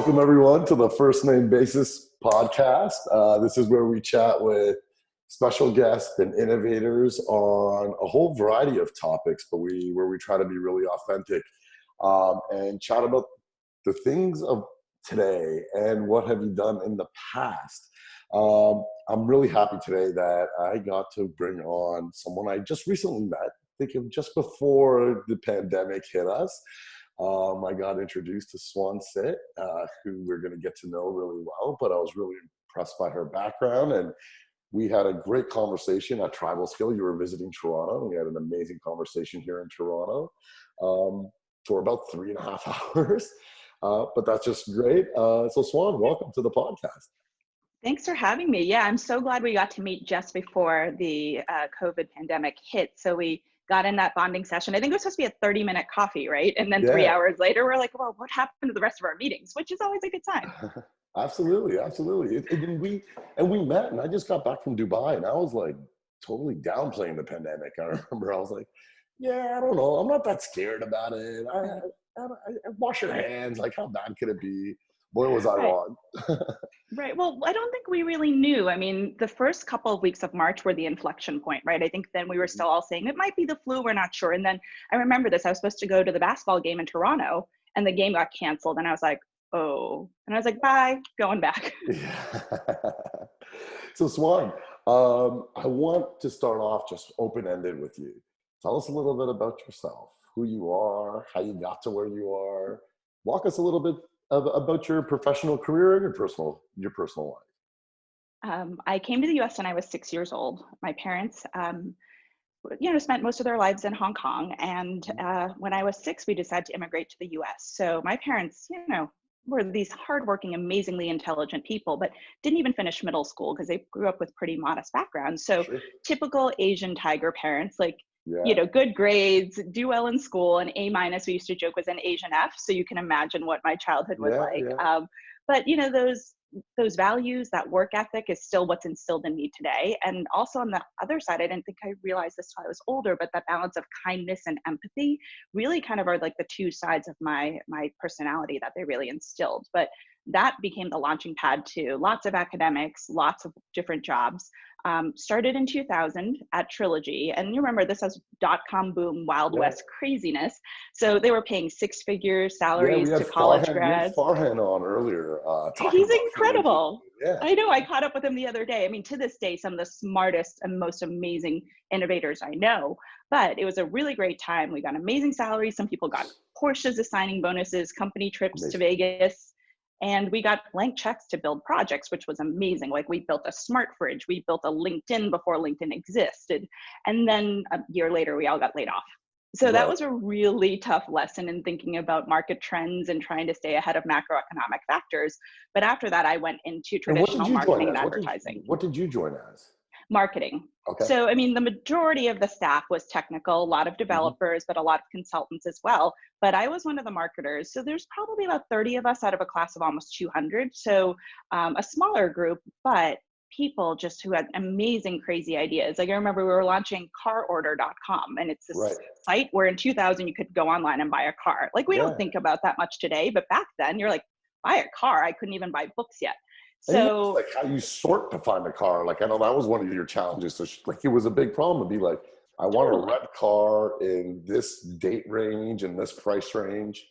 Welcome, everyone, to the First Name Basis podcast. This is where we chat with special guests and innovators on a whole variety of topics, but where we try to be really authentic and chat about the things of today and what have you done in the past. I'm really happy today that I got to bring on someone I just recently met, I think just before the pandemic hit us. I got introduced to Swan Sit, who we're going to get to know really well, but I was really impressed by her background, and we had a great conversation at TribalScale. You were visiting Toronto. We had an amazing conversation here in Toronto for about 3.5 hours, but that's just great. So Swan, welcome to the podcast. Thanks for having me. Yeah, I'm so glad we got to meet just before the COVID pandemic hit. So we got in that bonding session. I think it was supposed to be a 30-minute coffee, right? And then 3 hours later, we're like, well, what happened to the rest of our meetings? Which is always a good sign. Absolutely. And we met, and I just got back from Dubai, and I was like totally downplaying the pandemic. I remember I was like, yeah, I don't know. I'm not that scared about it. I wash your hands. Like, how bad could it be? Boy, was I wrong. Right. Well, I don't think we really knew. I mean, the first couple of weeks of March were the inflection point, right? I think then we were still all saying it might be the flu. We're not sure. And then I remember this. I was supposed to go to the basketball game in Toronto, and the game got canceled. And I was like, oh. And I was like, bye, going back. Yeah. So Swan, I want to start off just open-ended with you. Tell us a little bit about yourself, who you are, how you got to where you are. Walk us a little bit about your professional career and your personal life. I came to the U.S. when I was 6 years old. My parents, spent most of their lives in Hong Kong. And when I was 6, we decided to immigrate to the U.S. So my parents, were these hardworking, amazingly intelligent people, but didn't even finish middle school because they grew up with pretty modest backgrounds. So typical Asian tiger parents, like, good grades, do well in school, and A- we used to joke was an Asian F. So you can imagine what my childhood was like. Yeah. But those values, that work ethic is still what's instilled in me today. And also on the other side, I didn't think I realized this till I was older, but that balance of kindness and empathy really kind of are like the two sides of my personality that they really instilled. But that became the launching pad to lots of academics, lots of different jobs. Started in 2000 at Trilogy. And you remember this has Dotcom boom, Wild West craziness. So they were paying 6-figure salaries to college grads. We had Farhan on earlier. He's incredible. Yeah. I know. I caught up with him the other day. I mean, to this day, some of the smartest and most amazing innovators I know. But it was a really great time. We got amazing salaries. Some people got Porsches as signing bonuses, company trips to Vegas. And we got blank checks to build projects, which was amazing. Like, we built a smart fridge. We built a LinkedIn before LinkedIn existed. And then a year later, we all got laid off. So that was a really tough lesson in thinking about market trends and trying to stay ahead of macroeconomic factors. But after that, I went into traditional marketing and advertising. What did you join as? Marketing. Okay. So, I mean, the majority of the staff was technical, a lot of developers, but a lot of consultants as well. But I was one of the marketers. So there's probably about 30 of us out of a class of almost 200. So a smaller group, but people just who had amazing, crazy ideas. Like, I remember we were launching carorder.com, and it's this site where in 2000 you could go online and buy a car. Like, we don't think about that much today, but back then you're like, buy a car. I couldn't even buy books yet. So like how you sort to find a car. Like, I know that was one of your challenges. So like, it was a big problem to be like, I want a red car in this date range and this price range.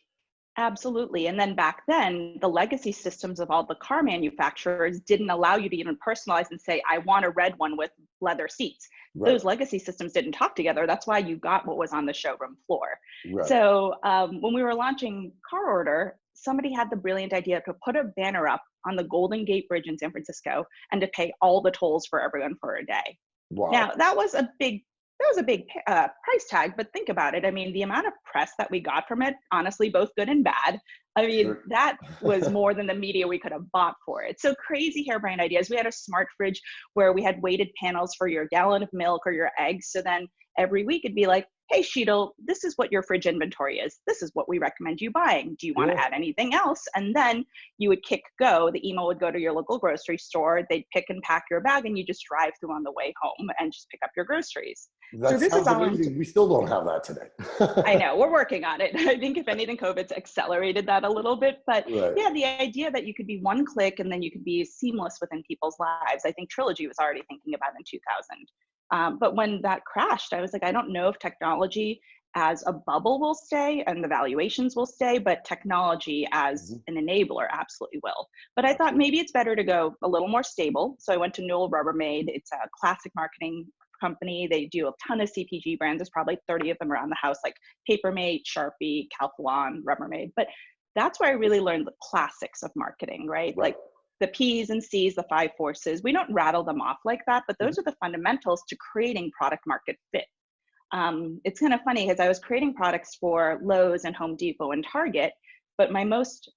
Absolutely. And then back then, the legacy systems of all the car manufacturers didn't allow you to even personalize and say, I want a red one with leather seats. Right. Those legacy systems didn't talk together. That's why you got what was on the showroom floor. Right. So when we were launching Car Order, somebody had the brilliant idea to put a banner up on the Golden Gate Bridge in San Francisco and to pay all the tolls for everyone for a day. Wow. Now, that was a big price tag, but think about it. I mean, the amount of press that we got from it, honestly, both good and bad. I mean, that was more than the media we could have bought for it. So crazy harebrained ideas. We had a smart fridge where we had weighted panels for your gallon of milk or your eggs. So then every week it'd be like, hey, Sheetal, this is what your fridge inventory is. This is what we recommend you buying. Do you want to add anything else? And then you would kick go. The email would go to your local grocery store. They'd pick and pack your bag, and you just drive through on the way home and just pick up your groceries. That so this sounds is all amazing. We still don't have that today. I know, we're working on it. I think if anything, COVID's accelerated that a little bit. But yeah, the idea that you could be one click and then you could be seamless within people's lives, I think Trilogy was already thinking about in 2000. But when that crashed, I was like, I don't know if technology as a bubble will stay and the valuations will stay, but technology as an enabler absolutely will. But I thought maybe it's better to go a little more stable. So I went to Newell Rubbermaid. It's a classic marketing company. They do a ton of CPG brands. There's probably 30 of them around the house, like Papermate, Sharpie, Calphalon, Rubbermaid. But that's where I really learned the classics of marketing, right? Like the P's and C's, the 5 forces. We don't rattle them off like that, but those are the fundamentals to creating product market fit. It's kind of funny because I was creating products for Lowe's and Home Depot and Target, but my most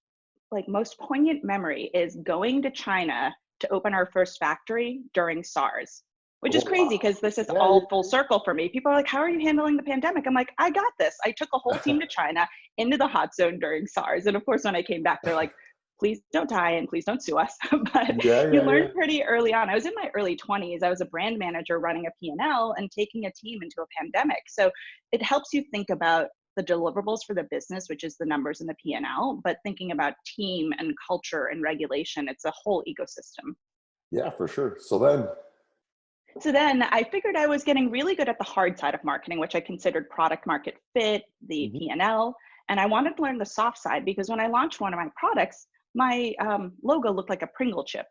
poignant memory is going to China to open our first factory during SARS. Which is crazy because this is all full circle for me. People are like, how are you handling the pandemic? I'm like, I got this. I took a whole team to China into the hot zone during SARS. And of course, when I came back, they're like, please don't die and please don't sue us. But you learn pretty early on. I was in my early 20s. I was a brand manager running a P&L and taking a team into a pandemic. So it helps you think about the deliverables for the business, which is the numbers in the P&L, but thinking about team and culture and regulation, it's a whole ecosystem. Yeah, for sure. So then I figured I was getting really good at the hard side of marketing, which I considered product market fit, the P&L, and I wanted to learn the soft side because when I launched one of my products, my logo looked like a Pringle chip,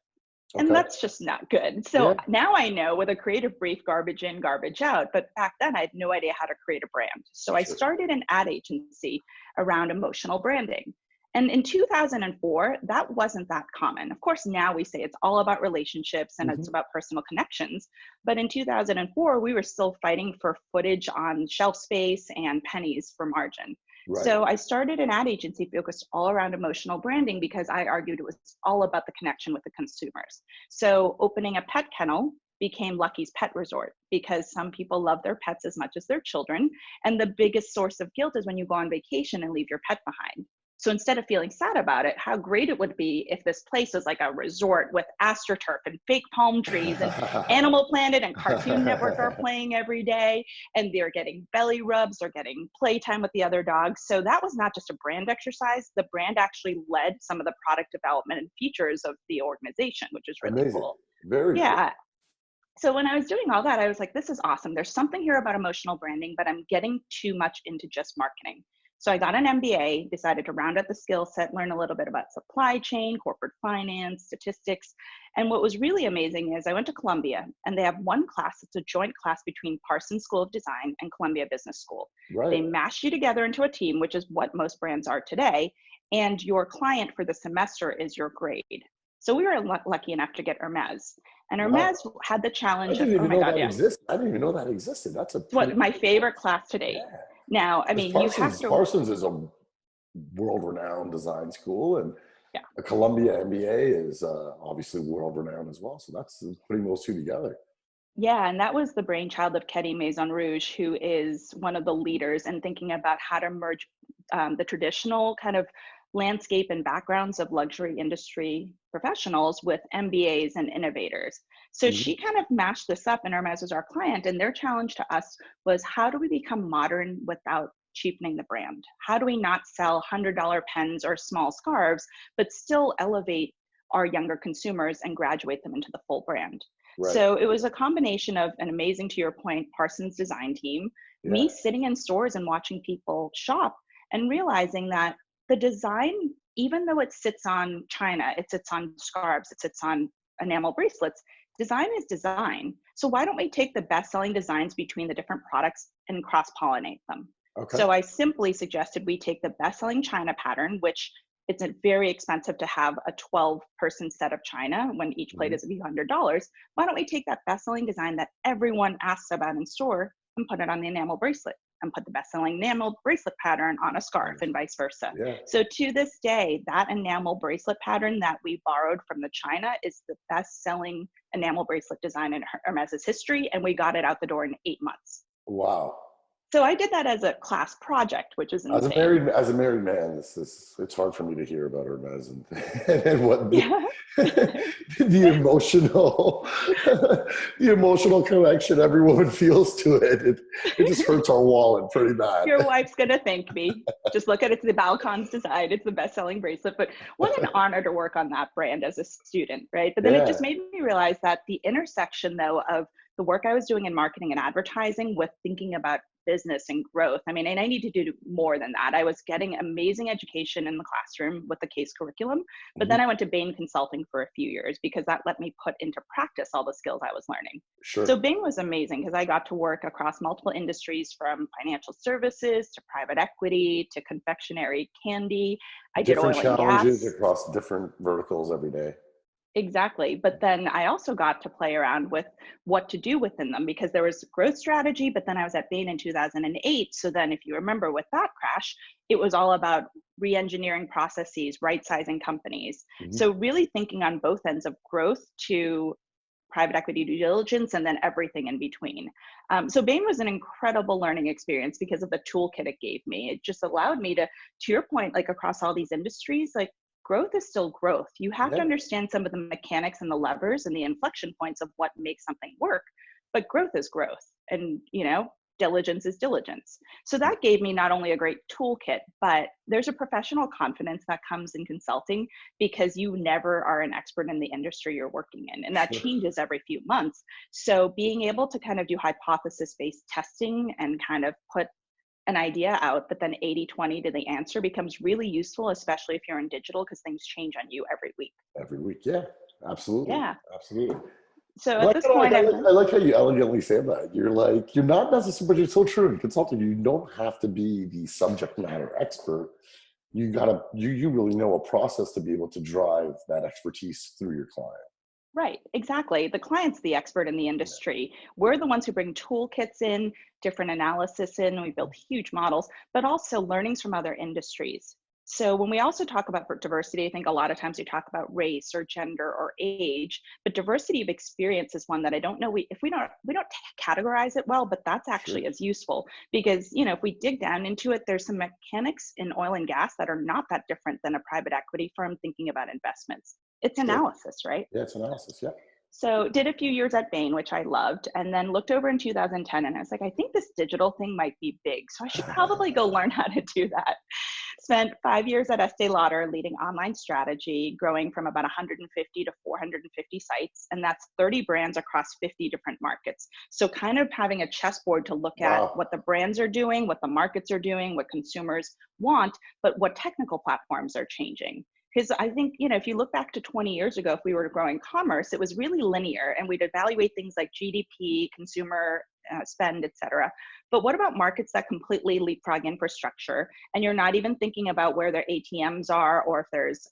and that's just not good. So now I know with a creative brief, garbage in, garbage out, but back then I had no idea how to create a brand. So I started an ad agency around emotional branding. And in 2004, that wasn't that common. Of course, now we say it's all about relationships and it's about personal connections. But in 2004, we were still fighting for footage on shelf space and pennies for margin. So I started an ad agency focused all around emotional branding because I argued it was all about the connection with the consumers. So opening a pet kennel became Lucky's Pet Resort because some people love their pets as much as their children. And the biggest source of guilt is when you go on vacation and leave your pet behind. So instead of feeling sad about it, how great it would be if this place was like a resort with AstroTurf and fake palm trees and Animal Planet and Cartoon Network are playing every day and they're getting belly rubs, they're getting playtime with the other dogs. So that was not just a brand exercise. The brand actually led some of the product development and features of the organization, which is really cool. Very cool. So when I was doing all that, I was like, this is awesome. There's something here about emotional branding, but I'm getting too much into just marketing. So I got an MBA, decided to round out the skill set, learn a little bit about supply chain, corporate finance, statistics. And what was really amazing is I went to Columbia and they have one class. It's a joint class between Parsons School of Design and Columbia Business School. They mash you together into a team, which is what most brands are today. And your client for the semester is your grade. So we were lucky enough to get Hermes. And Hermes had the challenge of, oh my God, existed. I didn't even know that existed. That's my favorite class to date. Now, I mean, Parsons is a world-renowned design school, and a Columbia MBA is obviously world-renowned as well. So that's putting those two together. Yeah, and that was the brainchild of Ketty Maison Rouge, who is one of the leaders in thinking about how to merge the traditional kind of landscape and backgrounds of luxury industry professionals with MBAs and innovators. So she kind of matched this up, and Hermes was our client, and their challenge to us was, how do we become modern without cheapening the brand? How do we not sell $100 pens or small scarves, but still elevate our younger consumers and graduate them into the full brand? So it was a combination of an amazing, to your point, Parsons design team, me sitting in stores and watching people shop and realizing that the design, even though it sits on china, it sits on scarves, it sits on enamel bracelets, design is design. So why don't we take the best-selling designs between the different products and cross-pollinate them? So I simply suggested we take the best-selling china pattern, which it's very expensive to have a 12-person set of china when each plate is a few $100s. Why don't we take that best-selling design that everyone asks about in store and put it on the enamel bracelet, and put the best-selling enamel bracelet pattern on a scarf and vice versa. So to this day, that enamel bracelet pattern that we borrowed from the china is the best-selling enamel bracelet design in Hermes's history, and we got it out the door in 8 months. Wow. So I did that as a class project, which is As a insane. married man, it's hard for me to hear about Hermes and what Yeah. the emotional the emotional connection every woman feels to it. It just hurts our wallet pretty bad. Your wife's gonna thank me. Just look at it to the Balcons Decide. It's the best-selling bracelet. But what an honor to work on that brand as a student, right? But then it just Yeah, made me realize that the intersection, though, of the work I was doing in marketing and advertising with thinking about business and growth. I mean, and I need to do more than that. I was getting amazing education in the classroom with the case curriculum, but hmm, then I went to Bain Consulting for a few years because that let me put into practice all the skills I was learning. So sure. Bain was amazing because I got to work across multiple industries from financial services to private equity to confectionery candy. I did Different oil and challenges gas. across different verticals every day. Exactly. But then I also got to play around with what to do within them because there was growth strategy, but then I was at Bain in 2008. So then if you remember with that crash, it was all about re-engineering processes, right-sizing companies. Hmm. So really thinking on both ends of growth to private equity due diligence and then everything in between. So Bain was an incredible learning experience because of the toolkit it gave me. It just allowed me to your point, like across all these industries, like growth is still growth. You have to Yeah, understand some of the mechanics and the levers and the inflection points of what makes something work, but growth is growth. And, diligence is diligence. So that gave me not only a great toolkit, but there's a professional confidence that comes in consulting because you never are an expert in the industry you're working in. And that sure. changes every few months. So being able to kind of do hypothesis-based testing and kind of put an idea out, but then 80-20 to the answer becomes really useful, especially if you're in digital because things change on you every week. Every week. Yeah, absolutely. Yeah. Absolutely. So I at like, this I like, point, I I've like, learned. I like how you elegantly say that. You're like, you're not necessarily, but it's so true in consulting. You don't have to be the subject matter expert. You really know a process to be able to drive that expertise through your client. Right, exactly. The client's the expert in the industry. We're the ones who bring toolkits in, different analysis in, we build huge models, but also learnings from other industries. So when we also talk about diversity, I think a lot of times we talk about race or gender or age, but diversity of experience is one that I don't know if we don't categorize it well, but that's Sure. actually as useful because if we dig down into it, there's some mechanics in oil and gas that are not that different than a private equity firm thinking about investments. It's Sure. analysis, right? Yeah, it's analysis. Yeah. So did a few years at Bain, which I loved, and then looked over in 2010 and I was like, I think this digital thing might be big. So I should probably go learn how to do that. Spent 5 years at Estee Lauder leading online strategy, growing from about 150 to 450 sites. And that's 30 brands across 50 different markets. So kind of having a chessboard to look at Wow. what the brands are doing, what the markets are doing, what consumers want, but what technical platforms are changing. Because I think, if you look back to 20 years ago, if we were growing commerce, it was really linear and we'd evaluate things like GDP, consumer spend, et cetera. But what about markets that completely leapfrog infrastructure and you're not even thinking about where their ATMs are or if there's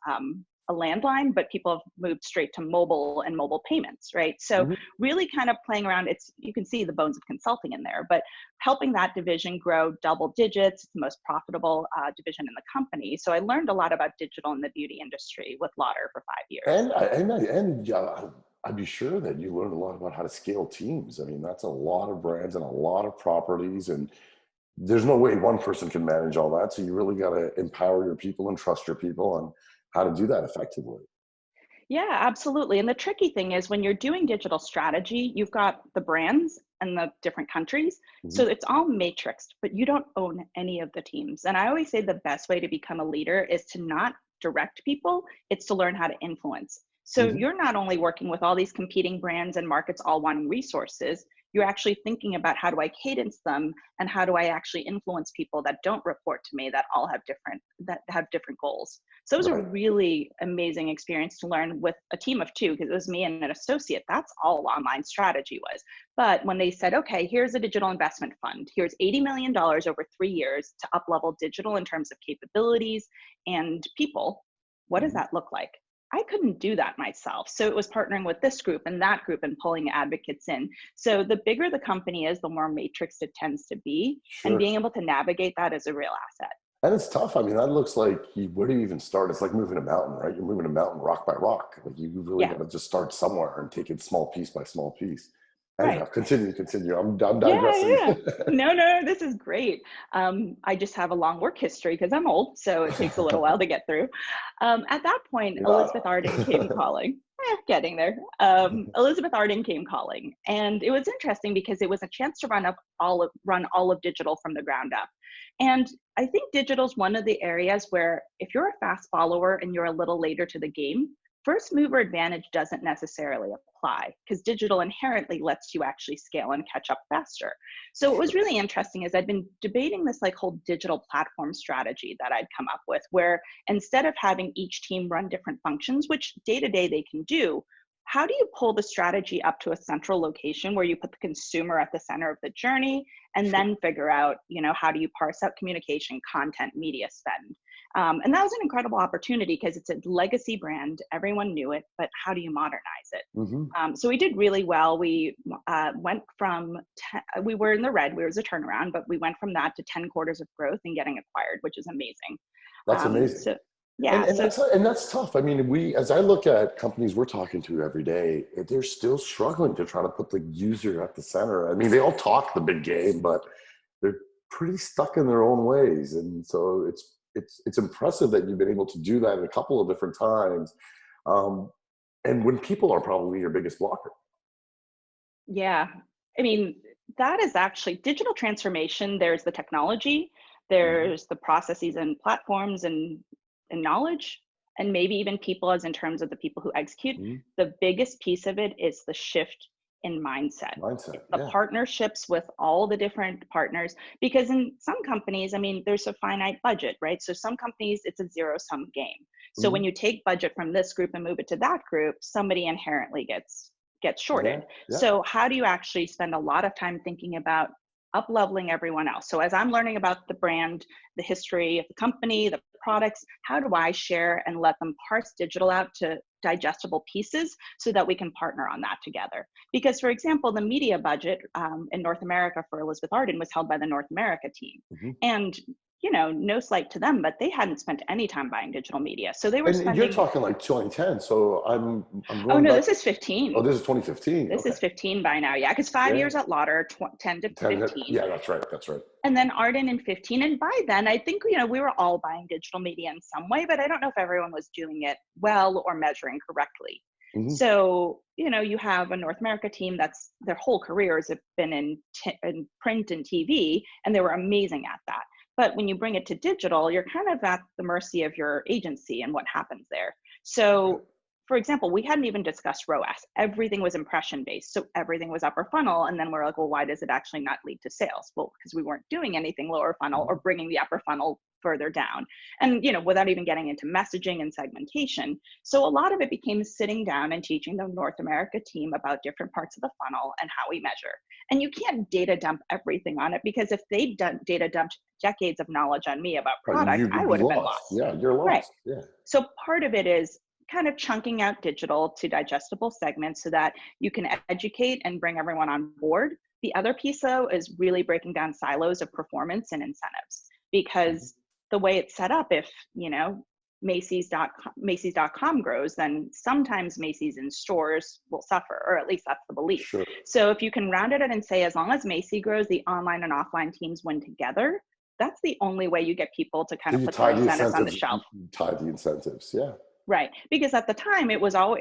a landline, but people have moved straight to mobile and mobile payments, right? So Mhm. really kind of playing around, you can see the bones of consulting in there, but helping that division grow double digits. It's the most profitable division in the company. So I learned a lot about digital in the beauty industry with Lauder for 5 years. And yeah, I'd be sure that you learned a lot about how to scale teams. I mean, that's a lot of brands and a lot of properties, and there's no way one person can manage all that. So you really got to empower your people and trust your people on how to do that effectively. Yeah, absolutely. And the tricky thing is when you're doing digital strategy, you've got the brands and the different countries. Hmm. So it's all matrixed, but you don't own any of the teams. And I always say the best way to become a leader is to not direct people, it's to learn how to influence. So Hmm. you're not only working with all these competing brands and markets all wanting resources, you're actually thinking about how do I cadence them and how do I actually influence people that don't report to me that have different goals. So it was a Right. really amazing experience to learn with a team of two because it was me and an associate. That's all online strategy was. But when they said, okay, here's a digital investment fund, here's $80 million over 3 years to up level digital in terms of capabilities and people, what does Mhm. that look like? I couldn't do that myself. So it was partnering with this group and that group and pulling advocates in. So the bigger the company is, the more matrixed it tends to be. And Sure. being able to navigate that is a real asset. And it's tough. I mean, that looks like where do you even start? It's like moving a mountain, right? You're moving a mountain rock by rock. Like you really Yeah. got to just start somewhere and take it small piece by small piece. Right. Anyhow, continue. I'm Yeah, digressing. yeah. No, this is great. I just have a long work history because I'm old, so it takes a little while to get through. At that point, You're not. Elizabeth Arden came calling. Getting there. Elizabeth Arden came calling, and it was interesting because it was a chance to run all of digital from the ground up. And I think digital is one of the areas where if you're a fast follower and you're a little later to the game, first mover advantage doesn't necessarily apply because digital inherently lets you actually scale and catch up faster. So what was really interesting is I'd been debating this like whole digital platform strategy that I'd come up with, where instead of having each team run different functions, which day to day they can do, how do you pull the strategy up to a central location where you put the consumer at the center of the journey and then figure out, how do you parse out communication, content, media spend? And that was an incredible opportunity because it's a legacy brand. Everyone knew it, but how do you modernize it? So we did really well. We went from, we were in the red, we was a turnaround, but we went from that to 10 quarters of growth and getting acquired, which is amazing. That's amazing. So, yeah. And that's tough. I mean, as I look at companies we're talking to every day, they're still struggling to try to put the user at the center. I mean, they all talk the big game, but they're pretty stuck in their own ways. And so it's impressive that you've been able to do that a couple of different times. And when people are probably your biggest blocker. Yeah. I mean, that is actually digital transformation. There's the technology, there's the processes and platforms and knowledge, and maybe even people as in terms of the people who execute. The biggest piece of it is the shift in mindset. The partnerships with all the different partners, because in some companies, I mean, there's a finite budget, right? So some companies, it's a zero-sum game. So when you take budget from this group and move it to that group, somebody inherently gets shorted. So how do you actually spend a lot of time thinking about up-leveling everyone else? So as I'm learning about the brand, the history of the company, the products, how do I share and let them parse digital out to digestible pieces so that we can partner on that together? Because, for example, the media budget in North America for Elizabeth Arden was held by the North America team. And no slight to them, but they hadn't spent any time buying digital media. So they were spending. You're talking like 2010. So I'm going. Oh, no, back. This is 15. Oh, this is 2015. This is 15 by now. Yeah, because 5 years at Lauder, 10 to 15. Yeah, that's right. And then Arden in 15. And by then, I think, we were all buying digital media in some way, but I don't know if everyone was doing it well or measuring correctly. So, you have a North America team that's their whole careers have been in print and TV, and they were amazing at that. But when you bring it to digital, you're kind of at the mercy of your agency and what happens there. So, for example, we hadn't even discussed ROAS. Everything was impression based. So everything was upper funnel. And then we're like, well, why does it actually not lead to sales? Well, because we weren't doing anything lower funnel or bringing the upper funnel further down. And, without even getting into messaging and segmentation. So a lot of it became sitting down and teaching the North America team about different parts of the funnel and how we measure. And you can't data dump everything on it, because if they data dumped decades of knowledge on me about product, I would have been lost. Yeah, you're lost. Right. Yeah. So part of it is kind of chunking out digital to digestible segments so that you can educate and bring everyone on board. The other piece, though, is really breaking down silos of performance and incentives, because the way it's set up, if, Macy's.com grows, then sometimes Macy's in stores will suffer, or at least that's the belief. Sure. So if you can round it out and say, as long as Macy grows, the online and offline teams win together, that's the only way you get people to kind of put their incentives on the shelf. Tie the incentives, yeah. Right, because at the time it was all,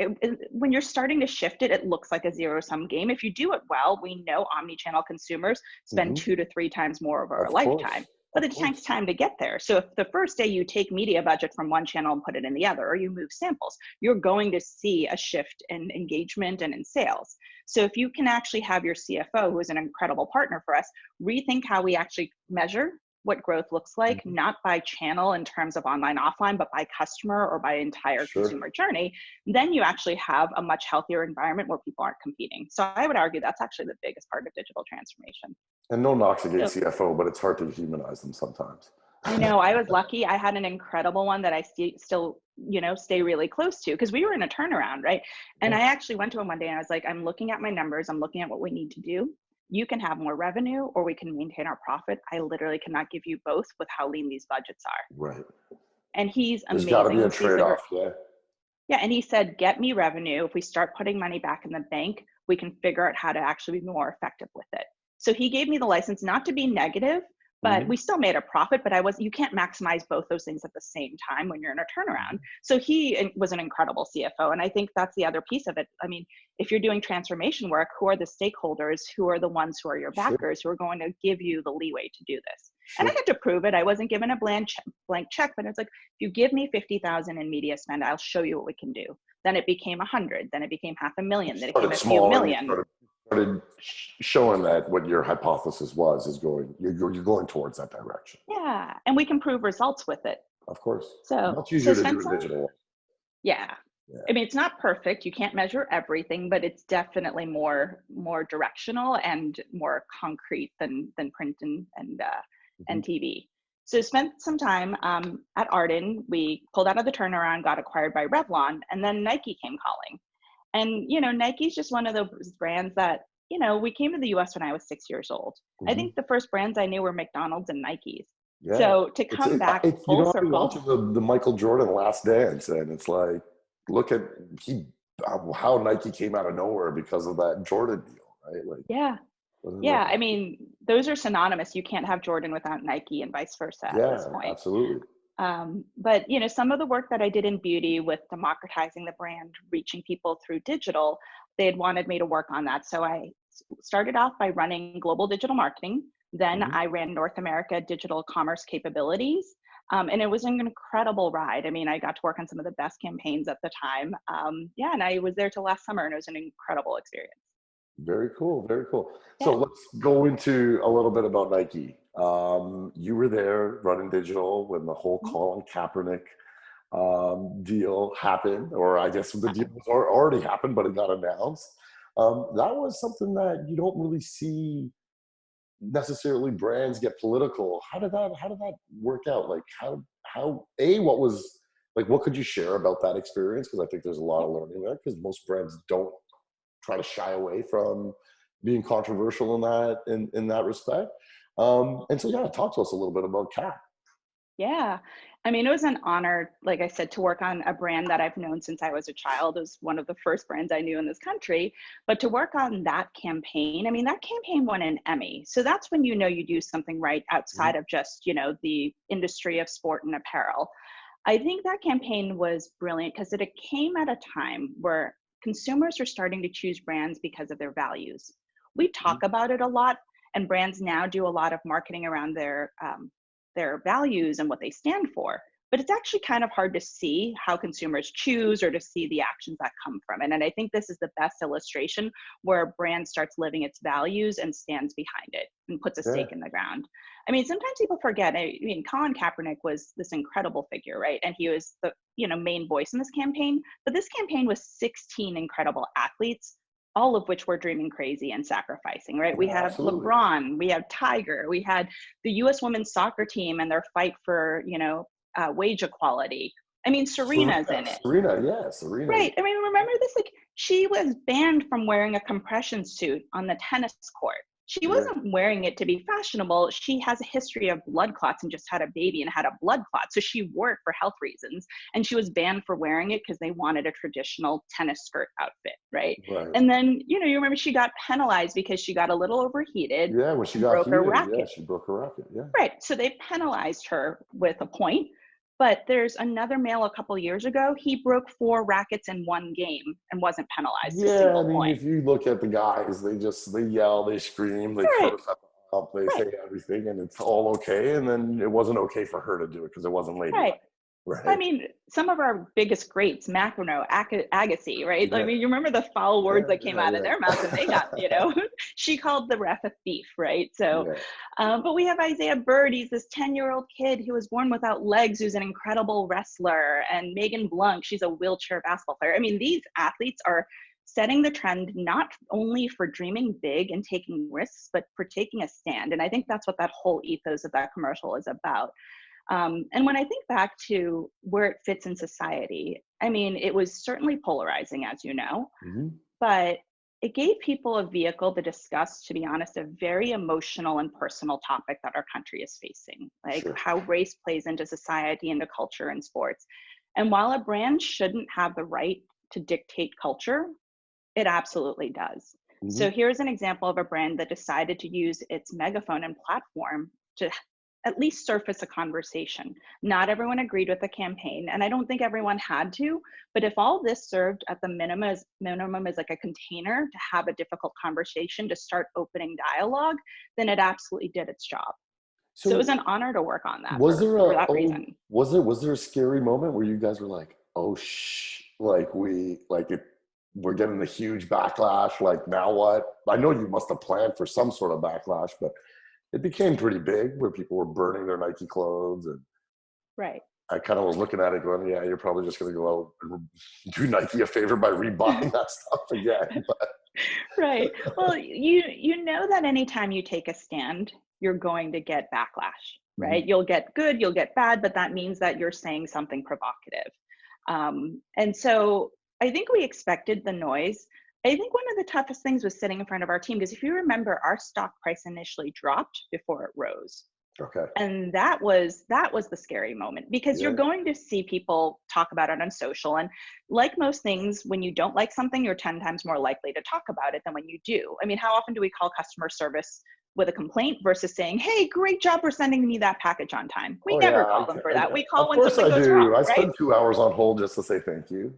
when you're starting to shift it, it looks like a zero-sum game. If you do it well, we know omni-channel consumers spend 2 to 3 times more over a lifetime. But it takes time to get there. So if the first day you take media budget from one channel and put it in the other, or you move samples, you're going to see a shift in engagement and in sales. So if you can actually have your CFO, who is an incredible partner for us, rethink how we actually measure what growth looks like, not by channel in terms of online, offline, but by customer or by entire consumer journey, then you actually have a much healthier environment where people aren't competing. So I would argue that's actually the biggest part of digital transformation. And no knocks against CFO, but it's hard to humanize them sometimes. I know. I was lucky. I had an incredible one that I still, stay really close to, because we were in a turnaround, right? And I actually went to him one day and I was like, I'm looking at my numbers. I'm looking at what we need to do. You can have more revenue or we can maintain our profit. I literally cannot give you both with how lean these budgets are. Right. And he's amazing. There's got to be a trade-off, yeah. Yeah, and he said, get me revenue. If we start putting money back in the bank, we can figure out how to actually be more effective with it. So he gave me the license not to be negative, but Hmm. we still made a profit, but you can't maximize both those things at the same time when you're in a turnaround. So he was an incredible CFO. And I think that's the other piece of it. I mean, if you're doing transformation work, who are the stakeholders? Who are the ones who are your Sure, backers who are going to give you the leeway to do this? And I sure. had to prove it. I wasn't given a blank check, but it's like, if you give me 50,000 in media spend, I'll show you what we can do. Then it became 100, then it became 500,000, then it became Started a few small and you million. started showing that what your hypothesis was is going, you're going towards that direction. Yeah, and we can prove results with it. Of course. So, Much so easier to do in Spencer, digital. yeah. Yeah. I mean, it's not perfect. You can't measure everything, but it's definitely more directional and more concrete than print Mhm. and TV. So spent some time at Arden. We pulled out of the turnaround, got acquired by Revlon, and then Nike came calling. And Nike's just one of those brands that we came to the U.S. when I was 6 years old. I Mhm. think the first brands I knew were McDonald's and Nike's. Yeah. So to come back You full know, I've been circle, watching the Michael Jordan Last Dance, and it's like, look at how Nike came out of nowhere because of that Jordan deal, right? Like, yeah. wasn't Yeah, I that? mean, those are synonymous. You can't have Jordan without Nike and vice versa at this Yeah, point. absolutely. But some of the work that I did in beauty with democratizing the brand, reaching people through digital, they had wanted me to work on that. So I started off by running global digital marketing. Then Mhm. I ran North America digital commerce capabilities. And it was an incredible ride. I mean, I got to work on some of the best campaigns at the time. Yeah, and I was there till last summer, and it was an incredible experience. Very cool. Very cool. So Yeah. let's go into a little bit about Nike. You were there running digital when the whole Mhm. Colin Kaepernick deal happened, or I guess the deal was already happened, but it got announced. That was something that you don't really see necessarily brands get political. How did that work out? Like what was like, what could you share about that experience? Because I think there's a lot of learning there, because most brands don't try to shy away from being controversial in that respect. And so yeah, talk to us a little bit about Cap. Yeah. I mean, it was an honor, like I said, to work on a brand that I've known since I was a child. It was one of the first brands I knew in this country. But to work on that campaign, I mean, that campaign won an Emmy. So that's when you do something right Mhm. outside of just, the industry of sport and apparel. I think that campaign was brilliant because it came at a time where consumers are starting to choose brands because of their values. We Mhm. talk about it a lot, and brands now do a lot of marketing around their values and what they stand for. But it's actually kind of hard to see how consumers choose or to see the actions that come from it. And I think this is the best illustration where a brand starts living its values and stands behind it and puts a Yeah. stake in the ground. I mean, sometimes people forget. I mean, Colin Kaepernick was this incredible figure, right? And he was the main voice in this campaign. But this campaign was 16 incredible athletes, all of which were dreaming crazy and sacrificing, right? We Yeah, have absolutely. LeBron, we have Tiger, we had the U.S. women's soccer team and their fight for wage equality. I mean, Serena's in it. Serena. Right. I mean, remember this? Like, she was banned from wearing a compression suit on the tennis court. She Yeah, wasn't wearing it to be fashionable. She has a history of blood clots and just had a baby and had a blood clot. So she wore it for health reasons. And she was banned for wearing it because they wanted a traditional tennis skirt outfit. Right. right. And then, you remember she got penalized because she got a little overheated Yeah, when she and got broke her heated, yeah, racket. she broke her racket. Yeah. Right. So they penalized her with a point. But there's another male a couple years ago. He broke 4 rackets in one game and wasn't penalized a Yeah, I single mean, point. if you look at the guys, they yell, they scream, they Right. curse up, they Right. say everything, and it's all okay. And then it wasn't okay for her to do it because it wasn't Right. ladylike, I right? mean, some of our biggest greats, McEnroe, Agassi, right? I Yeah, mean, you remember the foul words that came out of their mouths and they got, yeah. she called the ref a thief, right? So, Yeah. but we have Isaiah Bird. He's this 10-year-old kid who was born without legs, who's an incredible wrestler. And Megan Blanc, she's a wheelchair basketball player. I mean, these athletes are setting the trend not only for dreaming big and taking risks, but for taking a stand. And I think that's what that whole ethos of that commercial is about. And when I think back to where it fits in society, I mean, it was certainly polarizing, as you know, Mhm. but it gave people a vehicle to discuss, to be honest, a very emotional and personal topic that our country is facing, like Sure. how race plays into society, into culture and sports. And while a brand shouldn't have the right to dictate culture, it absolutely does. Hmm. So here's an example of a brand that decided to use its megaphone and platform to at least surface a conversation. Not everyone agreed with the campaign, and I don't think everyone had to, but if all this served at the minimum as like a container to have a difficult conversation, to start opening dialogue, then it absolutely did its job. So it was So an honor to work on that was there for a that oh reason. was there a scary moment where you guys were like, oh like we're getting a huge backlash, like now what? I know you must have planned for some sort of backlash, but it became pretty big where people were burning their Nike clothes, and Right. I kind of was looking at it going, yeah, you're probably just going to go out and do Nike a favor by rebuying that stuff again. Right. Well, you know that anytime you take a stand, you're going to get backlash, Mhm. right? You'll get good, you'll get bad, but that means that you're saying something provocative. And so I think we expected the noise. I think one of the toughest things was sitting in front of our team, because if you remember, our stock price initially dropped before it rose. Okay. And that was the scary moment, because you're Yeah. going to see people talk about it on social, and like most things, when you don't like something, you're 10 times more likely to talk about it than when you do. I mean, how often do we call customer service with a complaint versus saying, hey, great job for sending me that package on time? We Oh never yeah. call them for that. We Of call when course something I goes wrong, do. I right? spend 2 hours on hold just to say thank you.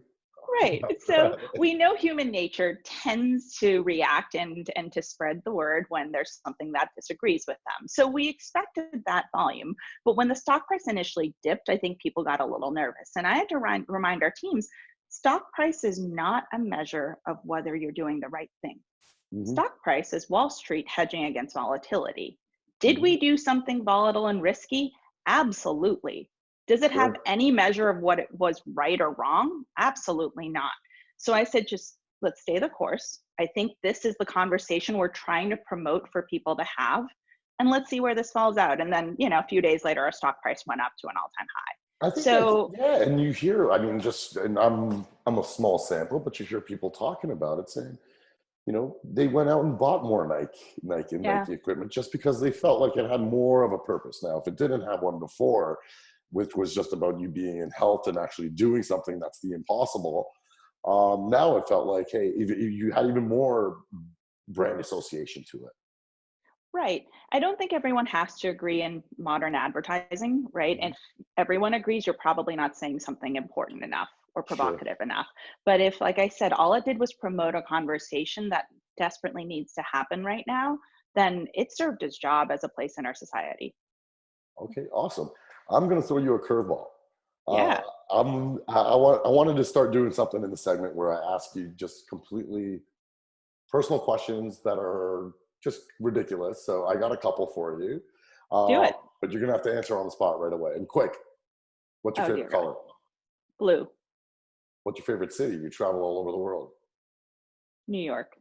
Right. So we know human nature tends to react and to spread the word when there's something that disagrees with them. So we expected that volume. But when the stock price initially dipped, I think people got a little nervous. And I had to remind our teams, stock price is not a measure of whether you're doing the right thing. Hmm. Stock price is Wall Street hedging against volatility. Did Hmm. we do something volatile and risky? Absolutely. Does it have Sure. any measure of what it was right or wrong? Absolutely not. So I said, just let's stay the course. I think this is the conversation we're trying to promote for people to have. And let's see where this falls out. And then, a few days later, our stock price went up to an all-time high. I think that's, So yeah, and you hear, I mean, just, and I'm a small sample, but you hear people talking about it saying, they went out and bought more Nike and yeah, Nike equipment just because they felt like it had more of a purpose. Now, if it didn't have one before, which was just about you being in health and actually doing something that's the impossible, now it felt like, hey, you had even more brand association to it. right. I don't think everyone has to agree in modern advertising, right? And Mhm. if everyone agrees, you're probably not saying something important enough or Sure. provocative enough. But if, like I said, all it did was promote a conversation that desperately needs to happen right now, then it served its job as a place in our society. Okay, awesome. I'm going to throw you a curveball. Uh, Yeah. I wanted to start doing something in the segment where I ask you just completely personal questions that are just ridiculous. So I got a couple for you, Do it. but you're gonna have to answer on the spot right away and quick. What's your Oh, dear favorite God. color? Blue. What's your favorite city? You travel all over the world. New York.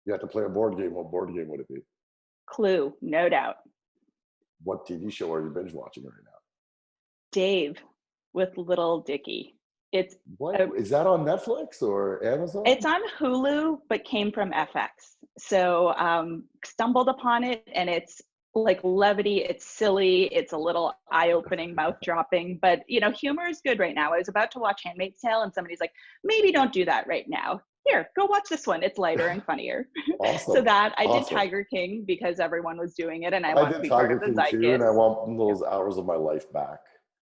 You have to play a board game. What board game would it be? Clue. No doubt. What TV show are you binge watching right now? Dave with Little Dicky. It's What a is that on Netflix or It's Amazon? on Hulu, but came from FX. So stumbled upon it, and it's like levity. It's silly. It's a little eye-opening, mouth-dropping. But humor is good right now. I was about to watch *Handmaid's Tale*, and somebody's like, "Maybe don't do that right now. Here, go watch this one. It's lighter and funnier." So Awesome, that I did awesome. Tiger King because everyone was doing it, and I I want to did be part Tiger of the King too, and I zeitgeist. want those hours of my life back.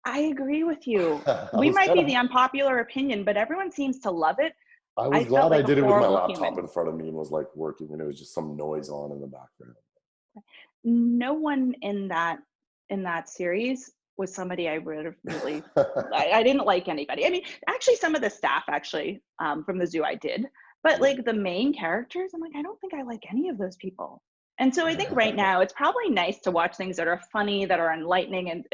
I agree with you. I We was might kind be of the unpopular opinion, but everyone seems to love it. I was I felt glad I like a did it with my horrible laptop human. in front of me and was like working, and it was just some noise on in the background. No one in that series was somebody I would have really. I didn't like anybody. I mean, actually, some of the staff from the zoo I did, but Yeah. like the main characters, I'm like, I don't think I like any of those people. And so I think right now it's probably nice to watch things that are funny, that are enlightening and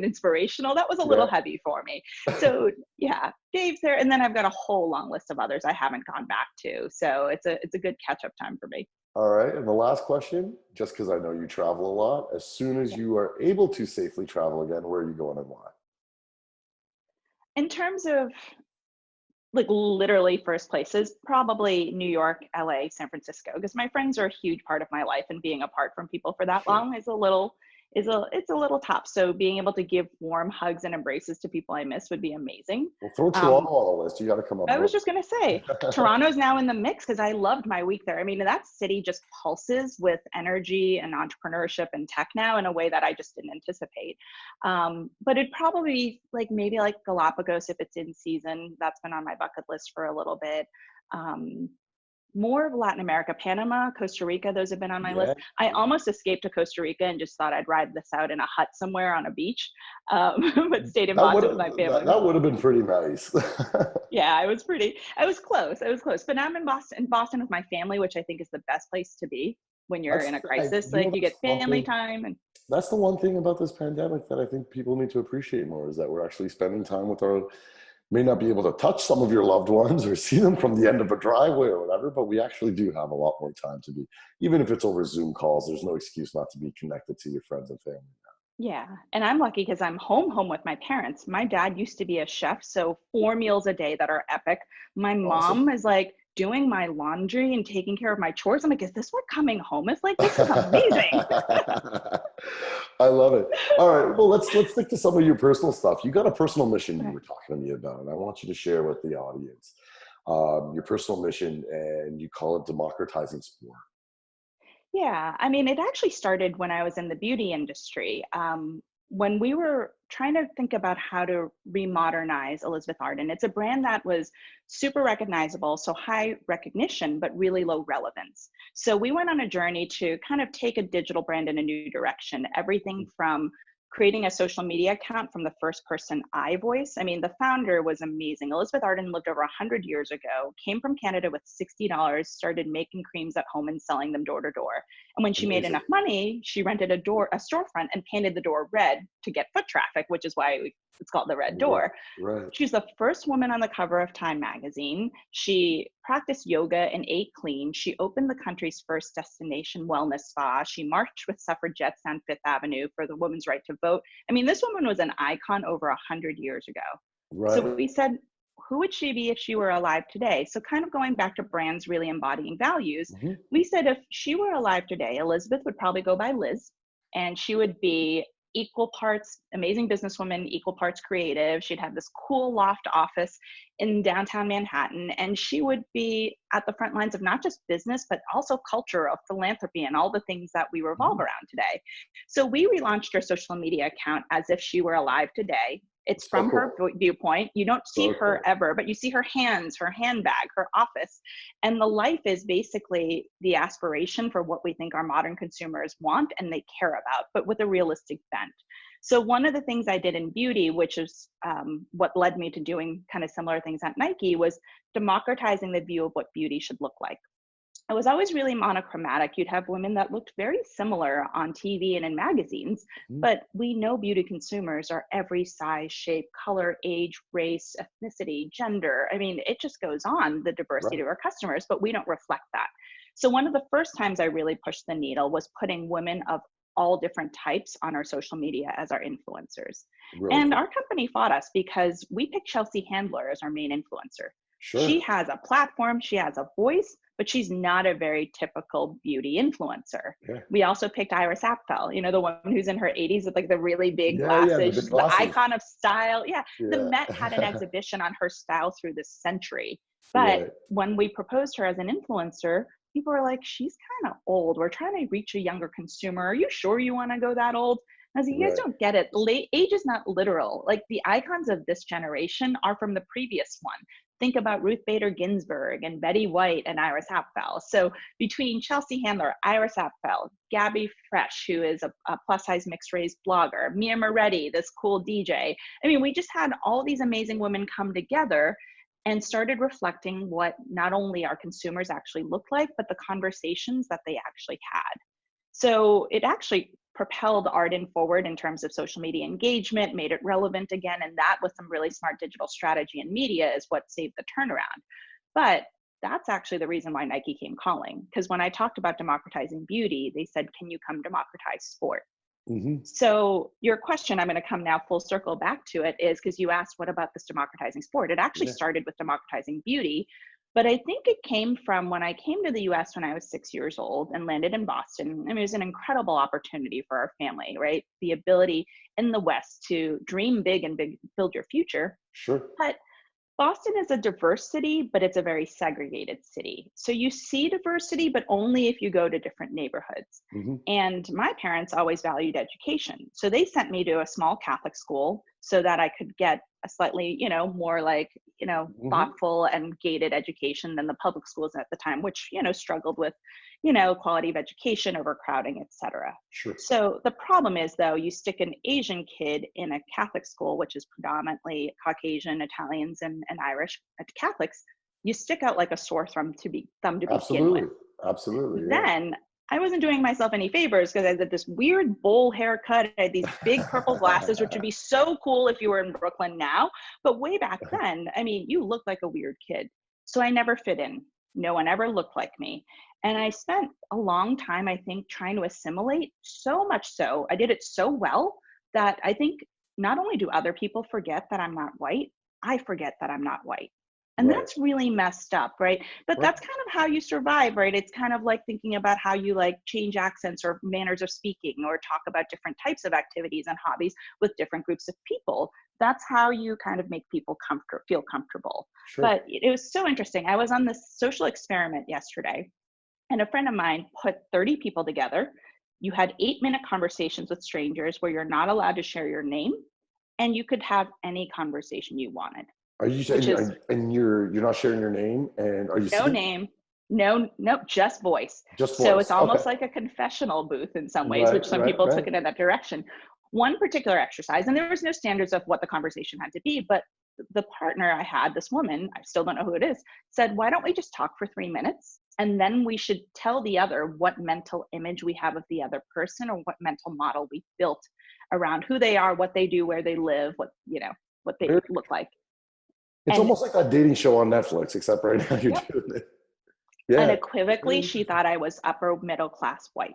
inspirational. That was a little Yeah. heavy for me. So yeah, Dave's there, and then I've got a whole long list of others I haven't gone back to. So it's a good catch up time for me. All right. And the last question, just because I know you travel a lot, as soon as Yeah. you are able to safely travel again, where are you going and why? In terms of like literally first places, probably New York, LA, San Francisco, because my friends are a huge part of my life, and being apart from people for that Sure. long is a little it's a little tough. So being able to give warm hugs and embraces to people I miss would be amazing. Well, throw Toronto on the list. You got to come up I was north. just going to say, Toronto's now in the mix because I loved my week there. I mean, that city just pulses with energy and entrepreneurship and tech now in a way that I just didn't anticipate. But it'd probably be maybe like Galapagos if it's in season. That's been on my bucket list for a little bit. More of Latin America, Panama, Costa Rica, those have been on my list. I almost escaped to Costa Rica and just thought I'd ride this out in a hut somewhere on a beach, but stayed in Boston with my family. That would have been pretty nice. Yeah, I was close. But now I'm in Boston with my family, which I think is the best place to be when you're in a crisis. You get family time. And that's the one thing about this pandemic that I think people need to appreciate more, is that we're actually spending time with our, may not be able to touch some of your loved ones or see them from the end of a driveway or whatever, but we actually do have a lot more time to be, even if it's over Zoom calls, there's no excuse not to be connected to your friends and family. Yeah. And I'm lucky because I'm home with my parents. My dad used to be a chef, so 4 meals a day that are epic. My mom is doing my laundry and taking care of my chores. I'm like, is this what coming home is like? This is amazing. I love it. All right. Well, let's stick to some of your personal stuff. You got a personal mission you were talking to me about, and I want you to share with the audience your personal mission, and you call it democratizing sport. Yeah, I mean, it actually started when I was in the beauty industry. When we were trying to think about how to remodernize Elizabeth Arden, it's a brand that was super recognizable, so high recognition, but really low relevance. So we went on a journey to kind of take a digital brand in a new direction, everything from creating a social media account from the first person I voice. I mean, the founder was amazing. Elizabeth Arden lived over 100 years ago, came from Canada with $60, started making creams at home and selling them door to door. And when she made enough money, she rented a storefront and painted the door red to get foot traffic, which is why it's called the Red Door. Right. She's the first woman on the cover of Time magazine. She practiced yoga and ate clean. She opened the country's first destination wellness spa. She marched with suffragettes on Fifth Avenue for the women's right to vote. I mean, this woman was an icon over 100 years ago. Right. So we said, who would she be if she were alive today? So kind of going back to brands really embodying values, we said if she were alive today, Elizabeth would probably go by Liz, and she would be equal parts amazing businesswoman, equal parts creative. She'd have this cool loft office in downtown Manhattan, and she would be at the front lines of not just business, but also culture, of philanthropy, and all the things that we revolve around today. So we relaunched her social media account as if she were alive today. It's from her viewpoint. You don't see her ever, but you see her hands, her handbag, her office. And the life is basically the aspiration for what we think our modern consumers want and they care about, but with a realistic bent. So one of the things I did in beauty, which is what led me to doing kind of similar things at Nike, was democratizing the view of what beauty should look like. It was always really monochromatic. You'd have women that looked very similar on TV and in magazines, but we know beauty consumers are every size, shape, color, age, race, ethnicity, gender. I mean, it just goes on, the diversity of our customers, but we don't reflect that. So one of the first times I really pushed the needle was putting women of all different types on our social media as our influencers. And our company fought us because we picked Chelsea Handler as our main influencer. She has a platform, she has a voice, but she's not a very typical beauty influencer. We also picked Iris Apfel, you know, the one who's in her 80s with like the really big glasses, the icon of style. The Met had an exhibition on her style through the century. But when we proposed her as an influencer, people were like, she's kind of old. We're trying to reach a younger consumer. Are you sure you want to go that old? I was like, you guys don't get it. Age is not literal. Like the icons of this generation are from the previous one. Think about Ruth Bader Ginsburg and Betty White and Iris Apfel. So between Chelsea Handler, Iris Apfel, Gabby Fresh, who is a plus size mixed race blogger, Mia Moretti, this cool DJ. I mean, we just had all these amazing women come together and started reflecting what not only our consumers actually look like, but the conversations that they actually had. So it actually propelled Arden forward in terms of social media engagement, made it relevant again, and that with some really smart digital strategy and media is what saved the turnaround. But that's actually the reason why Nike came calling, because when I talked about democratizing beauty, they said, can you come democratize sport? So your question, I'm going to come now full circle back to it, is because you asked, what about this democratizing sport? It actually started with democratizing beauty. But I think it came from when I came to the US when I was 6 years old and landed in Boston. I mean, it was an incredible opportunity for our family, right? The ability in the West to dream big and build your future. Sure. But Boston is a diverse city, but it's a very segregated city. So you see diversity, but only if you go to different neighborhoods. Hmm. And my parents always valued education. So they sent me to a small Catholic school so that I could get a slightly, more like, Hmm. thoughtful and gated education than the public schools at the time, which, struggled with, quality of education, overcrowding, et cetera. Sure. So the problem is, though, you stick an Asian kid in a Catholic school, which is predominantly Caucasian, Italians, and Irish Catholics, you stick out like a sore thumb to begin with. Absolutely. Absolutely. Yeah. Then I wasn't doing myself any favors because I had this weird bowl haircut. I had these big purple glasses, which would be so cool if you were in Brooklyn now. But way back then, I mean, you looked like a weird kid. So I never fit in. No one ever looked like me. And I spent a long time, I think, trying to assimilate, so much so. I did it so well that I think not only do other people forget that I'm not white, I forget that I'm not white. And Right. that's really messed up, right? But Right. that's kind of how you survive, right? It's kind of like thinking about how you like change accents or manners of speaking or talk about different types of activities and hobbies with different groups of people. That's how you kind of make people feel comfortable. Sure. But it was so interesting. I was on this social experiment yesterday, and a friend of mine put 30 people together. You had 8-minute conversations with strangers where you're not allowed to share your name, and you could have any conversation you wanted, Are you which is and you're not sharing your name, and are you no seeing name, no, nope, just voice. just So it's voice? Okay. almost like a confessional booth in some ways, Right. which some Right. people Right. took it in that direction. One particular exercise, and there was no standards of what the conversation had to be, but the partner I had, this woman, I still don't know who it is, said, why don't we just talk for 3 minutes? And then we should tell the other what mental image we have of the other person or what mental model we built around who they are, what they do, where they live, what they Very, look like. it's And almost like that dating show on Netflix, except right now you're yep, doing it. Yeah. unequivocally, Very she interesting. thought I was upper middle class white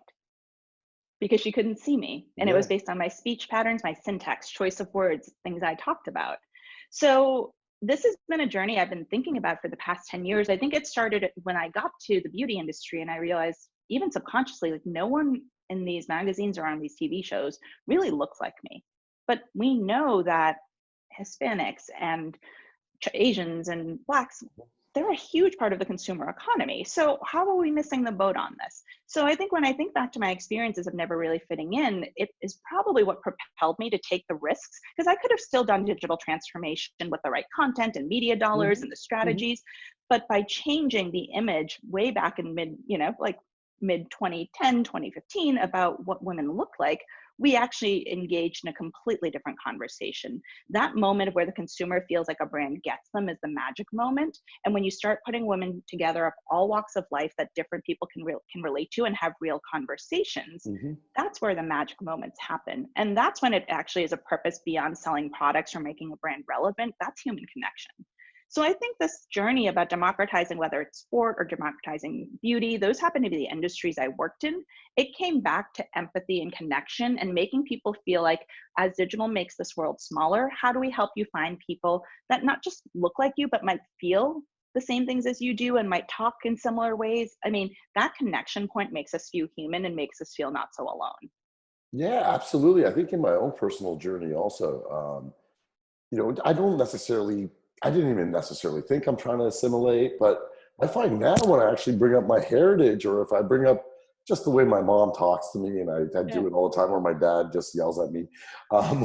because she couldn't see me. And it Yeah. was based on my speech patterns, my syntax, choice of words, things I talked about. So this has been a journey I've been thinking about for the past 10 years. I think it started when I got to the beauty industry and I realized, even subconsciously, like no one in these magazines or on these TV shows really looks like me. But we know that Hispanics and Asians and Blacks, they're a huge part of the consumer economy. So how are we missing the boat on this? So I think when I think back to my experiences of never really fitting in, it is probably what propelled me to take the risks, because I could have still done digital transformation with the right content and media dollars Hmm. and the Hmm. strategies. But by changing the image way back in mid 2010, 2015 about what women look like, we actually engaged in a completely different conversation. That moment where the consumer feels like a brand gets them is the magic moment. And when you start putting women together of all walks of life that different people can relate to and have real conversations, Hmm. that's where the magic moments happen. And that's when it actually is a purpose beyond selling products or making a brand relevant. That's human connection. So I think this journey about democratizing, whether it's sport or democratizing beauty, those happen to be the industries I worked in. It came back to empathy and connection and making people feel like, as digital makes this world smaller, how do we help you find people that not just look like you, but might feel the same things as you do and might talk in similar ways? I mean, that connection point makes us feel human and makes us feel not so alone. Yeah, absolutely. I think in my own personal journey also, I don't necessarily, I didn't even necessarily think I'm trying to assimilate, but I find now when I actually bring up my heritage, or if I bring up just the way my mom talks to me, and I Yeah. do it all the time, or my dad just yells at me,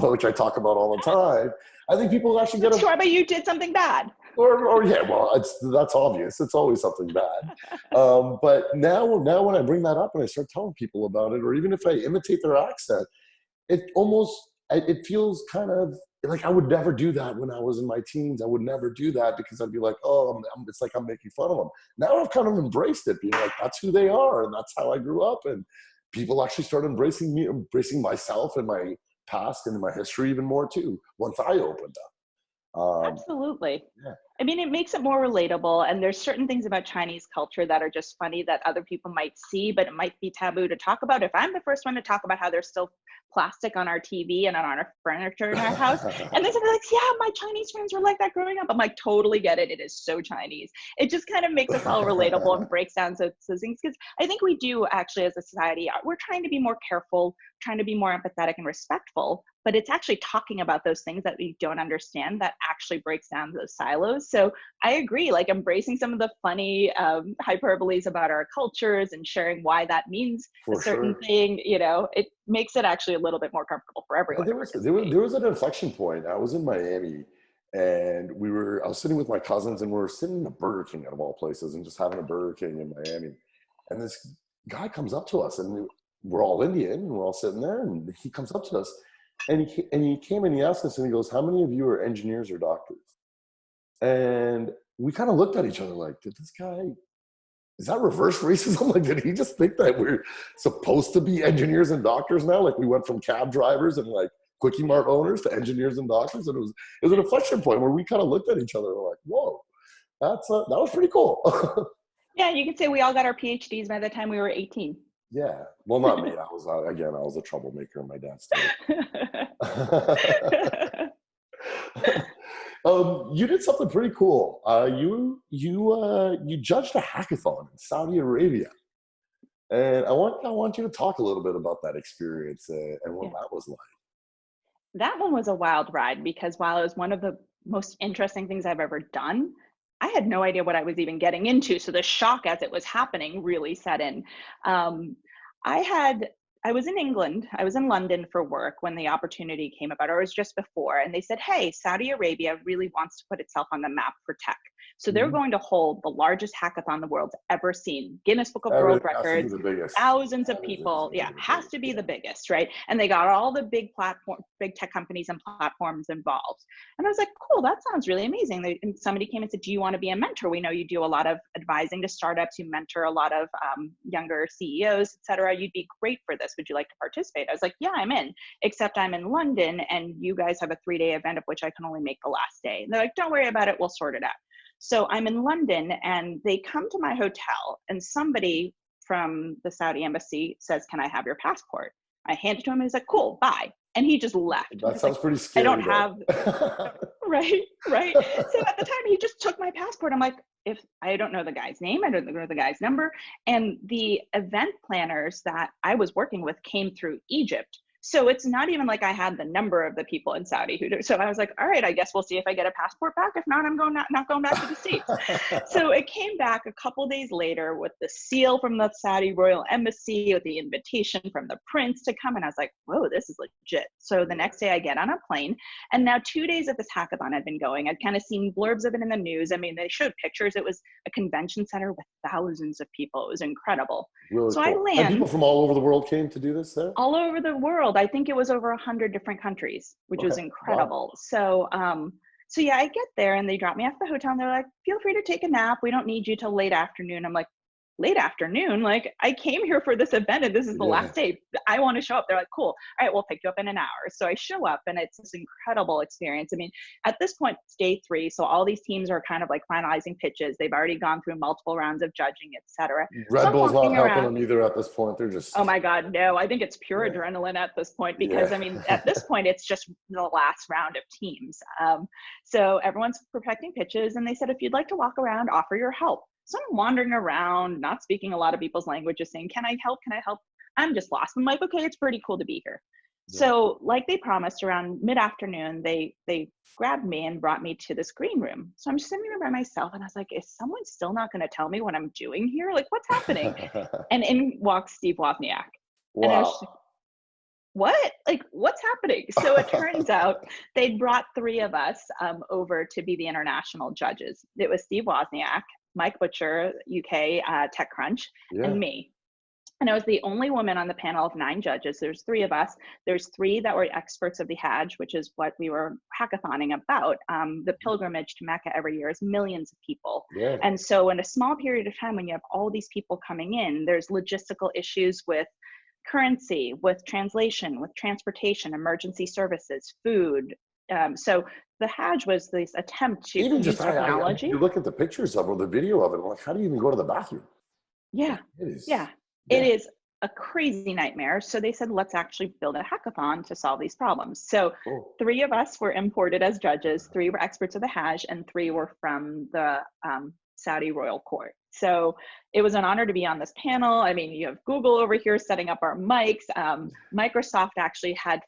which I talk about all the time, I think people actually get But a, sure, but you did something bad. or yeah, well, that's obvious. It's always something bad. But now when I bring that up and I start telling people about it, or even if I imitate their accent, it feels kind of like I would never do that when I was in my teens. I would never do that because I'd be like, oh, it's like I'm making fun of them. Now I've kind of embraced it, being like, that's who they are, and that's how I grew up. And people actually started embracing me, embracing myself and my past and my history even more too. Once I opened up, Absolutely. yeah. I mean, it makes it more relatable. And there's certain things about Chinese culture that are just funny that other people might see, but it might be taboo to talk about. If I'm the first one to talk about how there's still plastic on our TV and on our furniture in our house, and then somebody's like, yeah, my Chinese friends were like that growing up. I'm like, totally get it. It is so Chinese. It just kind of makes us all relatable and breaks down those things. Because I think we do actually, as a society, we're trying to be more careful, trying to be more empathetic and respectful, but it's actually talking about those things that we don't understand that actually breaks down those silos. So I agree, like embracing some of the funny hyperboles about our cultures and sharing why that means For a certain sure. thing, it makes it actually a little bit more comfortable for everyone to participate. There was an inflection point. I was in Miami, and I was sitting with my cousins, and we were sitting in a Burger King out of all places and just having a Burger King in Miami. And this guy comes up to us, and we're all Indian, and we're all sitting there, and he comes up to us, and he came and he asked us, and he goes, "How many of you are engineers or doctors?" And we kind of looked at each other like, is that reverse racism? Like, did he just think that we're supposed to be engineers and doctors now? Like, we went from cab drivers and like Quickie Mart owners to engineers and doctors, and it was an inflection point where we kind of looked at each other and were like, "Whoa, that was pretty cool." Yeah, you could say we all got our PhDs by the time we were 18. Yeah, well, not me. I was a troublemaker in my dad's time. You did something pretty cool. You judged a hackathon in Saudi Arabia, and I want you to talk a little bit about that experience and what that was like. That one was a wild ride because while it was one of the most interesting things I've ever done, I had no idea what I was even getting into. So the shock as it was happening really set in. Um, I was in England, I was in London for work when the opportunity came about, or it was just before, and they said, hey, Saudi Arabia really wants to put itself on the map for tech. So they're Mhm. going to hold the largest hackathon the world's ever seen, Guinness Book of World Everything has to be Records, the biggest. thousands of Everything's people. going to Yeah, be the has biggest. to be Yeah. the biggest, right? And they got all the big tech companies and platforms involved. And I was like, cool, that sounds really amazing. And somebody came and said, do you want to be a mentor? We know you do a lot of advising to startups. You mentor a lot of younger CEOs, et cetera. You'd be great for this. Would you like to participate? I was like, yeah, I'm in, except I'm in London and you guys have a 3-day event of which I can only make the last day. And they're like, don't worry about it. We'll sort it out. So I'm in London and they come to my hotel and somebody from the Saudi embassy says, can I have your passport? I hand it to him and he's like, cool, bye. And he just left. That Like, sounds pretty I don't scary, have, though. right. So at the time he just took my passport. I'm like, if I don't know the guy's name, I don't know the guy's number. And the event planners that I was working with came through Egypt. So it's not even like I had the number of the people in Saudi who do. So I was like, all right, I guess we'll see if I get a passport back. If not, I'm not going back to the States. So it came back a couple days later with the seal from the Saudi royal embassy, with the invitation from the prince to come. And I was like, whoa, this is legit. So the next day I get on a plane. And now 2 days of this hackathon had been going. I'd kind of seen blurbs of it in the news. I mean, they showed pictures. It was a convention center with thousands of people. It was incredible. Really So cool. I And land people from all over the world came to do this there? all over the world. I think it was over 100 different countries, which was Okay. Wow. incredible. So yeah, I get there and they drop me off the hotel and they're like, feel free to take a nap. We don't need you till late afternoon. I'm like, late afternoon? Like, I came here for this event and this is the Yeah. last day. I want to show up. They're like, cool. All right, we'll pick you up in an hour. So I show up and it's this incredible experience. I mean, at this point, it's day 3. So all these teams are kind of like finalizing pitches. They've already gone through multiple rounds of judging, et cetera. So Red I'm Bull's not walking helping around. them either at this point. They're Oh just, my God, no. I think it's pure yeah. adrenaline at this point because, Yeah. I mean, at this point, it's just the last round of teams. So everyone's perfecting pitches and they said, if you'd like to walk around, offer your help. So I'm wandering around, not speaking a lot of people's language, just saying, can I help? Can I help? I'm just lost. I'm like, okay, it's pretty cool to be here. Yeah. So like they promised, around mid-afternoon, they grabbed me and brought me to this green room. So I'm just sitting there by myself and I was like, is someone still not going to tell me what I'm doing here? Like, what's happening? And in walks Steve Wozniak. And I was just like, Wow. what? Like, what's happening? So it turns out they'd brought 3 of us over to be the international judges. It was Steve Wozniak, Mike Butcher, UK TechCrunch, Yeah. and me. And I was the only woman on the panel of 9 judges. There's 3 of us. There's 3 that were experts of the Hajj, which is what we were hackathoning about. The pilgrimage to Mecca every year is millions of people. Yeah. And so in a small period of time, when you have all these people coming in, there's logistical issues with currency, with translation, with transportation, emergency services, food. So the Hajj was this attempt to Even use just, technology. you look at the pictures of it or the video of it, I'm like, how do you even go to the bathroom? Yeah, It is, yeah, yeah. it is a crazy nightmare. So they said, let's actually build a hackathon to solve these problems. So Cool. 3 of us were imported as judges, 3 were experts of the Hajj, and 3 were from the Saudi royal court. So it was an honor to be on this panel. I mean, you have Google over here setting up our mics. Microsoft actually had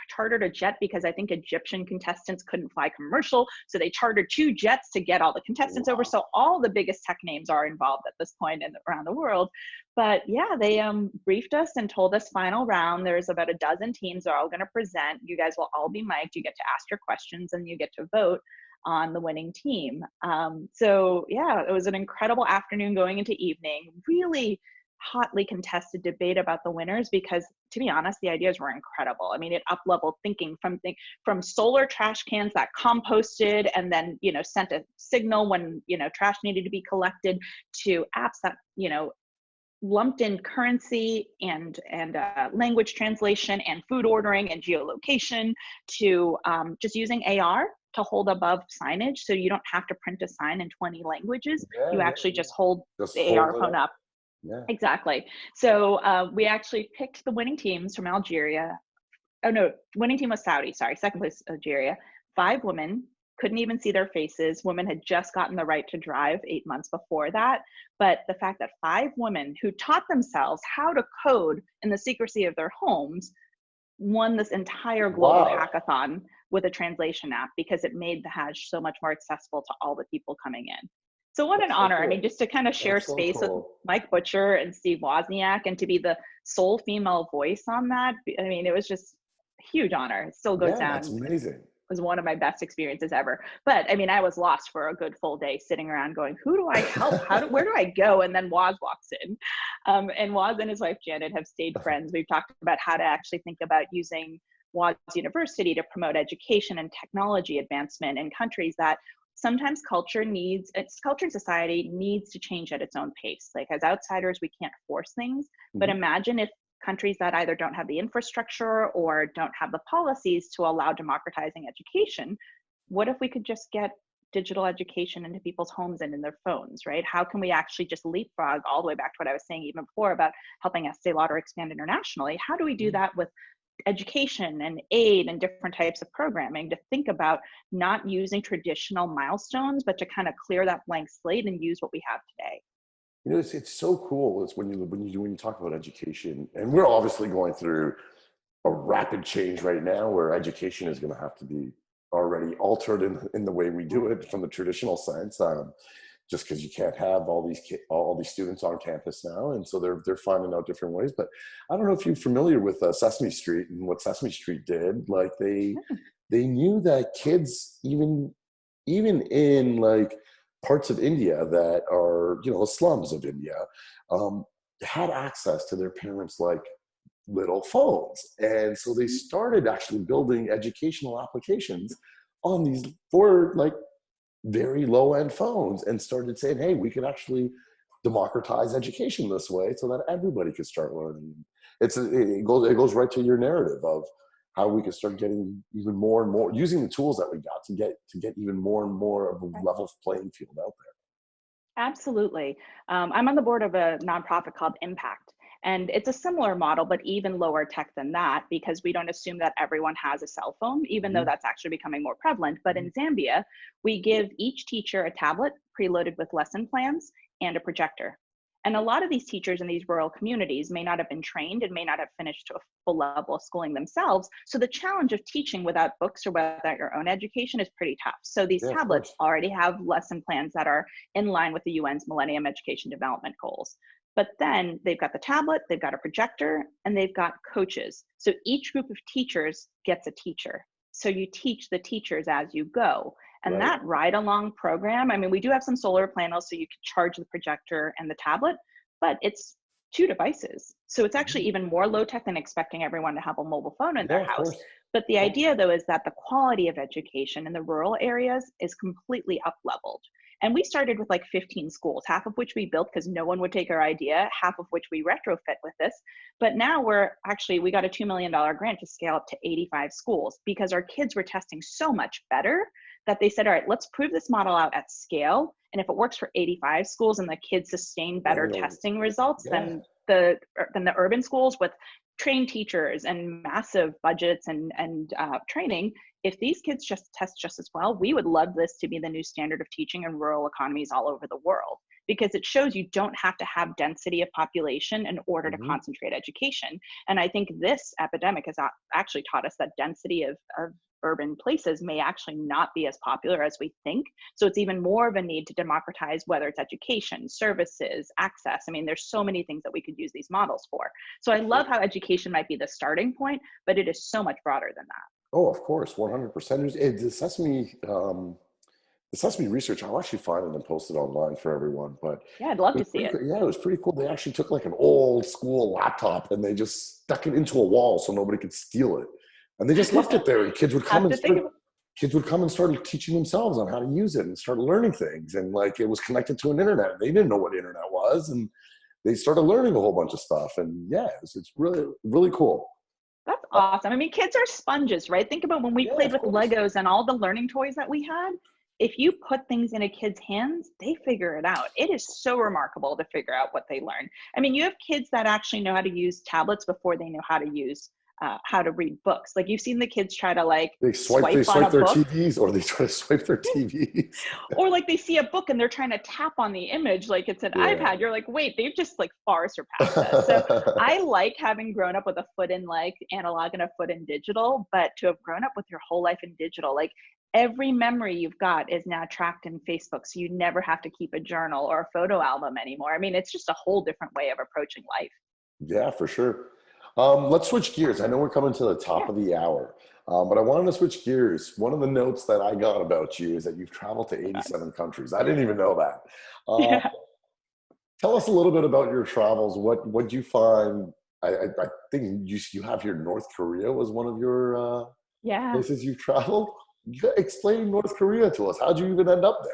chartered a jet because I think Egyptian contestants couldn't fly commercial. So they chartered 2 jets to get all the contestants over. So all the biggest tech names are involved at this point around the world. But yeah, they briefed us and told us final round. There's about a dozen teams that are all going to present. You guys will all be mic'd. You get to ask your questions and you get to vote on the winning team. So yeah, it was an incredible afternoon going into evening. Really hotly contested debate about the winners because, to be honest, the ideas were incredible. I mean, it up-leveled thinking from solar trash cans that composted and then, you know, sent a signal when, you know, trash needed to be collected, to apps that, you know, lumped in currency and language translation and food ordering and geolocation, to just using AR to hold above signage, so you don't have to print a sign in 20 languages. You actually just hold the AR phone up. Yeah. Exactly. So we actually picked the winning teams from Algeria. Oh no, winning team was Saudi, sorry. Second place, Algeria. 5 women, couldn't even see their faces. Women had just gotten the right to drive 8 months before that. But the fact that 5 women who taught themselves how to code in the secrecy of their homes won this entire global hackathon with a translation app, because it made the Hajj so much more accessible to all the people coming in. So what an honor. I mean, just to kind of share space with Mike Butcher and Steve Wozniak and to be the sole female voice on that. I mean, it was just a huge honor. It still goes down. That's amazing. It was one of my best experiences ever. But I mean, I was lost for a good full day sitting around going, who do I help? Where do I go? And then Woz walks in. And Woz and his wife, Janet, have stayed friends. We've talked about how to actually think about using Woz University to promote education and technology advancement in countries that sometimes culture and society needs to change at its own pace. Like, as outsiders, we can't force things, but imagine if countries that either don't have the infrastructure or don't have the policies to allow democratizing education, what if we could just get digital education into people's homes and in their phones, right? How can we actually just leapfrog all the way back to what I was saying even before about helping Estee Lauder expand internationally? How do we do that with education and aid and different types of programming, to think about not using traditional milestones, but to kind of clear that blank slate and use what we have today? You know, it's so cool. It's when you talk about education, and we're obviously going through a rapid change right now where education is going to have to be already altered in the way we do it from the traditional sense. Just because you can't have all these students on campus now, and so they're finding out different ways. But I don't know if you're familiar with Sesame Street and what Sesame Street did. Like they knew that kids, even in like parts of India that are, you know, the slums of India, had access to their parents' like little phones, and so they started actually building educational applications on these for like very low-end phones, and started saying, hey, we can actually democratize education this way so that everybody could start learning. It goes right to your narrative of how we could start getting even more and more, using the tools that we got to get even more and more of a level playing field out there. Absolutely. I'm on the board of a nonprofit called Impact. And it's a similar model, but even lower tech than that, because we don't assume that everyone has a cell phone, even though that's actually becoming more prevalent. But in Zambia, we give each teacher a tablet preloaded with lesson plans and a projector. And a lot of these teachers in these rural communities may not have been trained and may not have finished to a full level of schooling themselves. So the challenge of teaching without books or without your own education is pretty tough. So these tablets already have lesson plans that are in line with the UN's Millennium Education Development Goals. But then they've got the tablet, they've got a projector, and they've got coaches. So each group of teachers gets a teacher. So you teach the teachers as you go. And that ride-along program, I mean, we do have some solar panels so you can charge the projector and the tablet, but it's 2 devices. So it's actually even more low-tech than expecting everyone to have a mobile phone in their house. But the idea, though, is that the quality of education in the rural areas is completely up-leveled. And we started with like 15 schools, half of which we built because no one would take our idea, half of which we retrofit with this. But now we got a $2 million grant to scale up to 85 schools because our kids were testing so much better that they said, all right, let's prove this model out at scale. And if it works for 85 schools and the kids sustain better testing results than the urban schools with trained teachers and massive budgets and training, if these kids just test just as well, we would love this to be the new standard of teaching in rural economies all over the world, because it shows you don't have to have density of population in order to concentrate education. And I think this epidemic has actually taught us that density of urban places may actually not be as popular as we think. So it's even more of a need to democratize, whether it's education, services, access. I mean, there's so many things that we could use these models for. So I love how education might be the starting point, but it is so much broader than that. Oh, of course, 100%. The Sesame research, I'll actually find it and post it online for everyone. But yeah, I'd love to see it. Yeah, it was pretty cool. They actually took like an old school laptop and they just stuck it into a wall so nobody could steal it. And they just left it there, and kids would come and started teaching themselves on how to use it and started learning things. And like it was connected to an internet. They didn't know what internet was, and they started learning a whole bunch of stuff. And yeah, it's really, really cool. That's awesome. I mean, kids are sponges, right? Think about when we played with Legos and all the learning toys that we had. If you put things in a kid's hands, they figure it out. It is so remarkable to figure out what they learn. I mean, you have kids that actually know how to use tablets before they know how to use how to read books. Like you've seen the kids try to like they swipe their TVs, or they try to swipe their TVs. Or like they see a book and they're trying to tap on the image like it's an iPad. You're like, wait, they've just like far surpassed us. So I like having grown up with a foot in like analog and a foot in digital, but to have grown up with your whole life in digital, like every memory you've got is now tracked in Facebook. So you never have to keep a journal or a photo album anymore. I mean, it's just a whole different way of approaching life. Yeah, for sure. Let's switch gears. I know we're coming to the top of the hour, but I wanted to switch gears. One of the notes that I got about you is that you've traveled to 87 countries. I didn't even know that. Tell us a little bit about your travels. What you find? I think you have here North Korea was one of your places you've traveled. Explain North Korea to us. How'd you even end up there?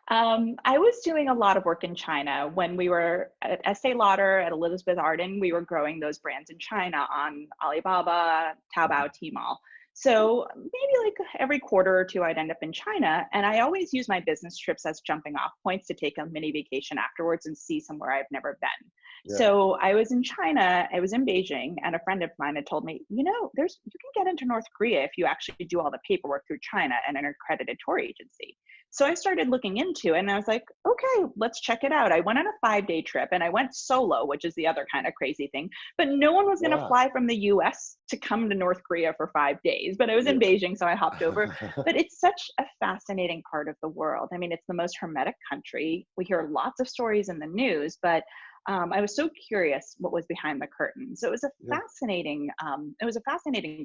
I was doing a lot of work in China when we were at Estee Lauder, at Elizabeth Arden. We were growing those brands in China on Alibaba, Taobao, Tmall. So maybe like every quarter or two, I'd end up in China. And I always use my business trips as jumping off points to take a mini vacation afterwards and see somewhere I've never been. Yeah. So I was in China, I was in Beijing, and a friend of mine had told me, you can get into North Korea if you actually do all the paperwork through China and an accredited tour agency. So I started looking into it and I was like, okay, let's check it out. I went on a 5-day trip and I went solo, which is the other kind of crazy thing, but no one was going to fly from the US to come to North Korea for 5 days, but I was in Beijing, so I hopped over. But it's such a fascinating part of the world. I mean, it's the most hermetic country. We hear lots of stories in the news, but I was so curious what was behind the curtain. So it was a fascinating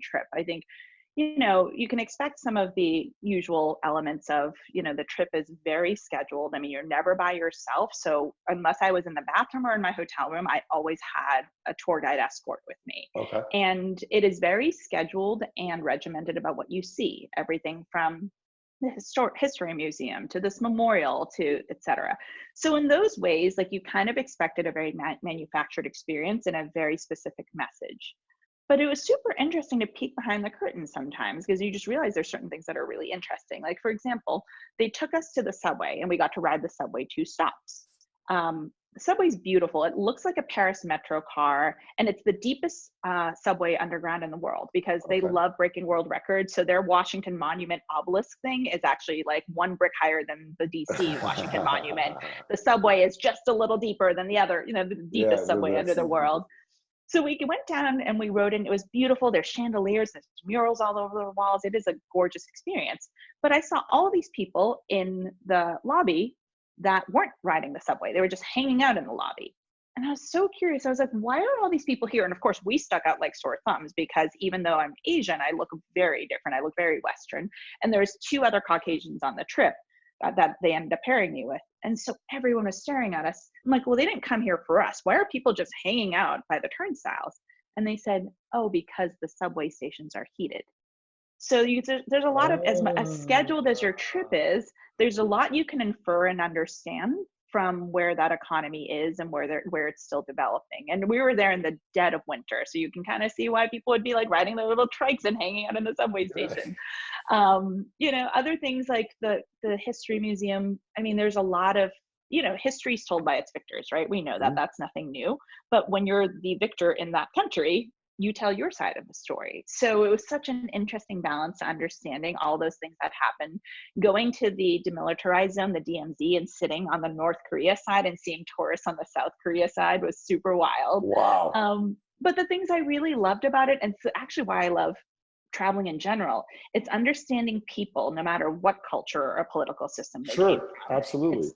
trip. I think, you can expect some of the usual elements of, the trip is very scheduled. I mean, you're never by yourself. So unless I was in the bathroom or in my hotel room, I always had a tour guide escort with me. Okay. And it is very scheduled and regimented about what you see, everything from the history museum to this memorial to et cetera. So in those ways, like you kind of expected a very manufactured experience and a very specific message. But it was super interesting to peek behind the curtain sometimes because you just realize there's certain things that are really interesting. Like, for example, they took us to the subway and we got to ride the subway 2 stops. The subway's beautiful. It looks like a Paris metro car, and it's the deepest subway underground in the world because they love breaking world records. So their Washington Monument obelisk thing is actually like 1 brick higher than the DC Washington Monument. The subway is just a little deeper than the other, the deepest subway under the world. So we went down and we rode in. It was beautiful. There's chandeliers, there's murals all over the walls. It is a gorgeous experience. But I saw all these people in the lobby that weren't riding the subway. They were just hanging out in the lobby. And I was so curious. I was like, why are all these people here? And of course, we stuck out like sore thumbs because even though I'm Asian, I look very different. I look very Western. And there's 2 other Caucasians on the trip that they ended up pairing me with. And so everyone was staring at us. I'm like, well, they didn't come here for us. Why are people just hanging out by the turnstiles? And they said, oh, because the subway stations are heated. So there's a lot of, as Oh, scheduled as your trip is, there's a lot you can infer and understand from where that economy is and where it's still developing. And we were there in the dead of winter, so you can kind of see why people would be like riding their little trikes and hanging out in the subway yeah. station. Other things like the history museum. I mean, there's a lot of, history is told by its victors, right? We know that Mhm. that's nothing new. But when you're the victor in that country, you tell your side of the story. So it was such an interesting balance to understanding all those things that happened. Going to the demilitarized zone, the DMZ, and sitting on the North Korea side and seeing tourists on the South Korea side was super wild. Wow. But the things I really loved about it, and it's actually why I love traveling in general, it's understanding people no matter what culture or political system they came Sure. from. Absolutely. It's,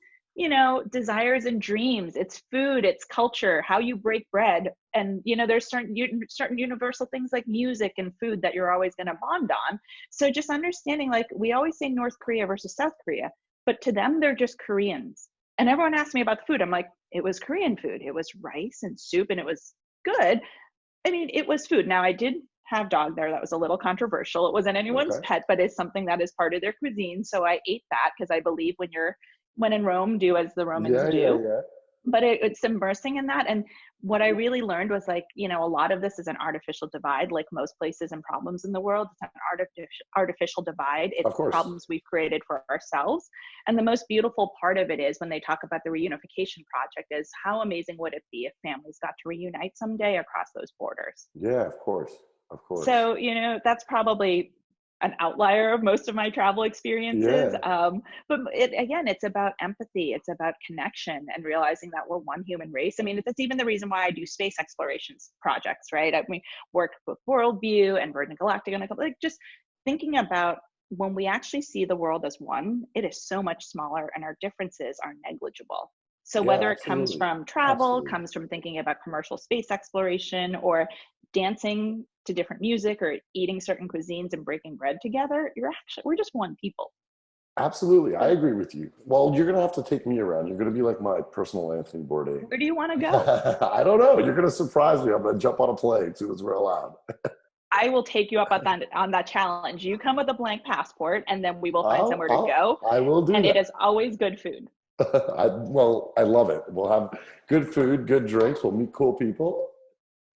desires and dreams, it's food, it's culture, how you break bread. And there's certain universal things like music and food that you're always going to bond on. So just understanding, like, we always say North Korea versus South Korea, but to them they're just Koreans. And everyone asked me about the food, I'm like, it was Korean food, it was rice and soup, and it was good. I mean, it was food. Now, I did have dog there. That was a little controversial. It wasn't anyone's Okay. pet, but it's something that is part of their cuisine. So I ate that because I believe when in Rome, do as the Romans Yeah, yeah, do. yeah. But it's immersing in that. And what I really learned was, like, a lot of this is an artificial divide, like most places and problems in the world. It's an artificial divide. Of It's course. problems we've created for ourselves. And the most beautiful part of it is when they talk about the reunification project is how amazing would it be if families got to reunite someday across those borders. Yeah, of course. Of course. So, that's probably an outlier of most of my travel experiences. Yeah. But again, it's about empathy. It's about connection and realizing that we're one human race. I mean, that's even the reason why I do space explorations projects, right? I mean, work with Worldview and Virgin Galactic and like just thinking about when we actually see the world as one, it is so much smaller and our differences are negligible. So Yeah, whether it comes absolutely. from travel, Absolutely. comes from thinking about commercial space exploration, or dancing to different music or eating certain cuisines and breaking bread together, we're just one people. Absolutely. I So agree with you. Well, you're going to have to take me around. You're going to be like my personal Anthony Bourdain. where do you want to go? I don't know. You're going to surprise me. I'm going to jump on a plane as soon as we're allowed. I will take you up on that challenge. You come with a blank passport and then we will find somewhere to go. I will do And it that. is always good food. I love it. We'll have good food, good drinks. We'll meet cool people.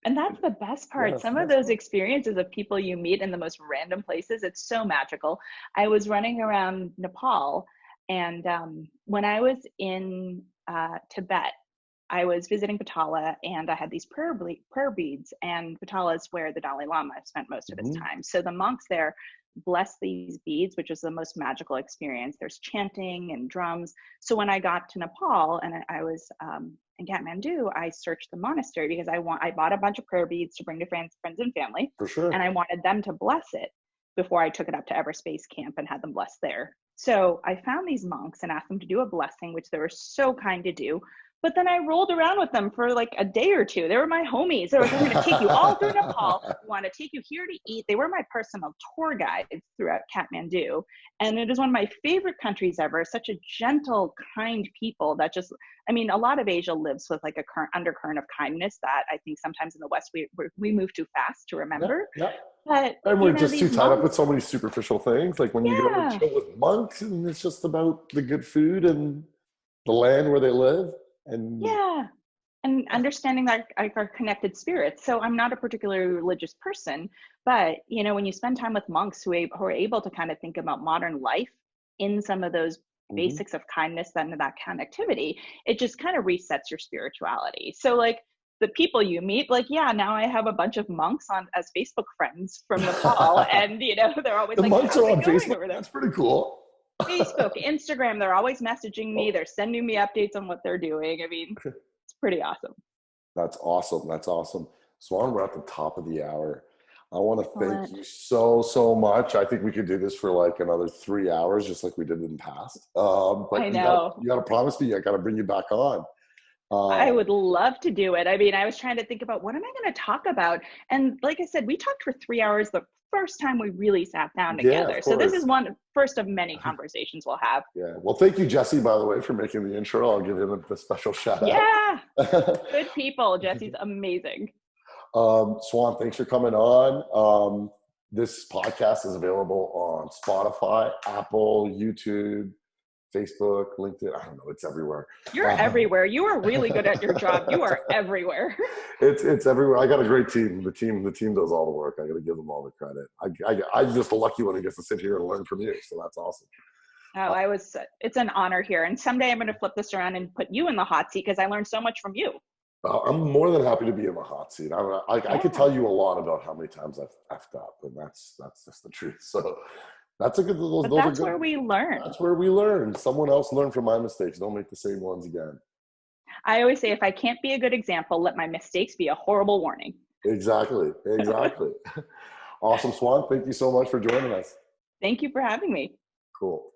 And that's the best Yeah, part. that's the Some of best those part. experiences of people you meet in the most random places, it's so magical. I was running around Nepal, and when I was in Tibet, I was visiting Patala, and I had these prayer beads, and Patala is where the Dalai Lama spent most of his Mhm. time. So the monks there bless these beads, which is the most magical experience. There's chanting and drums. So when I got to Nepal and I was in Kathmandu, I searched the monastery because I bought a bunch of prayer beads to bring to friends and family, For sure. and I wanted them to bless it before I took it up to Everspace Camp and had them blessed there. So I found these monks and asked them to do a blessing, which they were so kind to do. But then I rolled around with them for like a day or two. They were my homies. They were like, we're going to take you all through Nepal. We want to take you here to eat. They were my personal tour guides throughout Kathmandu. And it is one of my favorite countries ever. Such a gentle, kind people that just, I mean, a lot of Asia lives with like a undercurrent of kindness that I think sometimes in the West we move too fast to Yeah, remember. yeah. But, And we're just too these tied up with monks, so many superficial things. Like when you go and yeah, chill with monks, and it's just about the good food and the land where they live. And yeah. And understanding that are connected spirits. So I'm not a particularly religious person, but when you spend time with monks who are able to kind of think about modern life in some of those mhm. basics of kindness and that connectivity, it just kind of resets your spirituality. So like the people you meet, like, yeah, now I have a bunch of monks on as Facebook friends from Nepal, and they're always The like, monks how's are it on going Facebook. over there? That's pretty cool. Facebook, Instagram, they're always messaging me, Oh, they're sending me updates on what they're doing. I mean, it's pretty awesome. that's awesome. That's awesome. Swan, we're at the top of the hour. I want to thank Excellent. you so, so much. I think we could do this for like another 3 hours, just like we did in the past. I But know. you got to promise me I got to bring you back on. I Um, would love to do it. I mean, I was trying to think about what am I going to talk about? And like I said, we talked for 3 hours the first time we really sat down yeah, of together. So this course. is one first of many conversations we'll have. Yeah. Well, thank you, Jesse, by the way, for making the intro. I'll give him a special shout Yeah, out. good people. Jesse's amazing. Swan, thanks for coming on. This podcast is available on Spotify, Apple, YouTube, Facebook, LinkedIn. I don't know. It's everywhere. You're everywhere. You are really good at your job. You are everywhere. It's everywhere. I got a great team. The team does all the work. I got to give them all the credit. I'm just the lucky one who gets to sit here and learn from you. So that's awesome. Oh, it's an honor here. And someday I'm going to flip this around and put you in the hot seat because I learned so much from you. I'm more than happy to be in the hot seat. I could tell you a lot about how many times I've effed up, and that's just the truth. So that's a good. That's where we learn. That's where we learn. Someone else learned from my mistakes. Don't make the same ones again. I always say, if I can't be a good example, let my mistakes be a horrible warning. Exactly. Awesome, Swan. Thank you so much for joining us. Thank you for having me. Cool.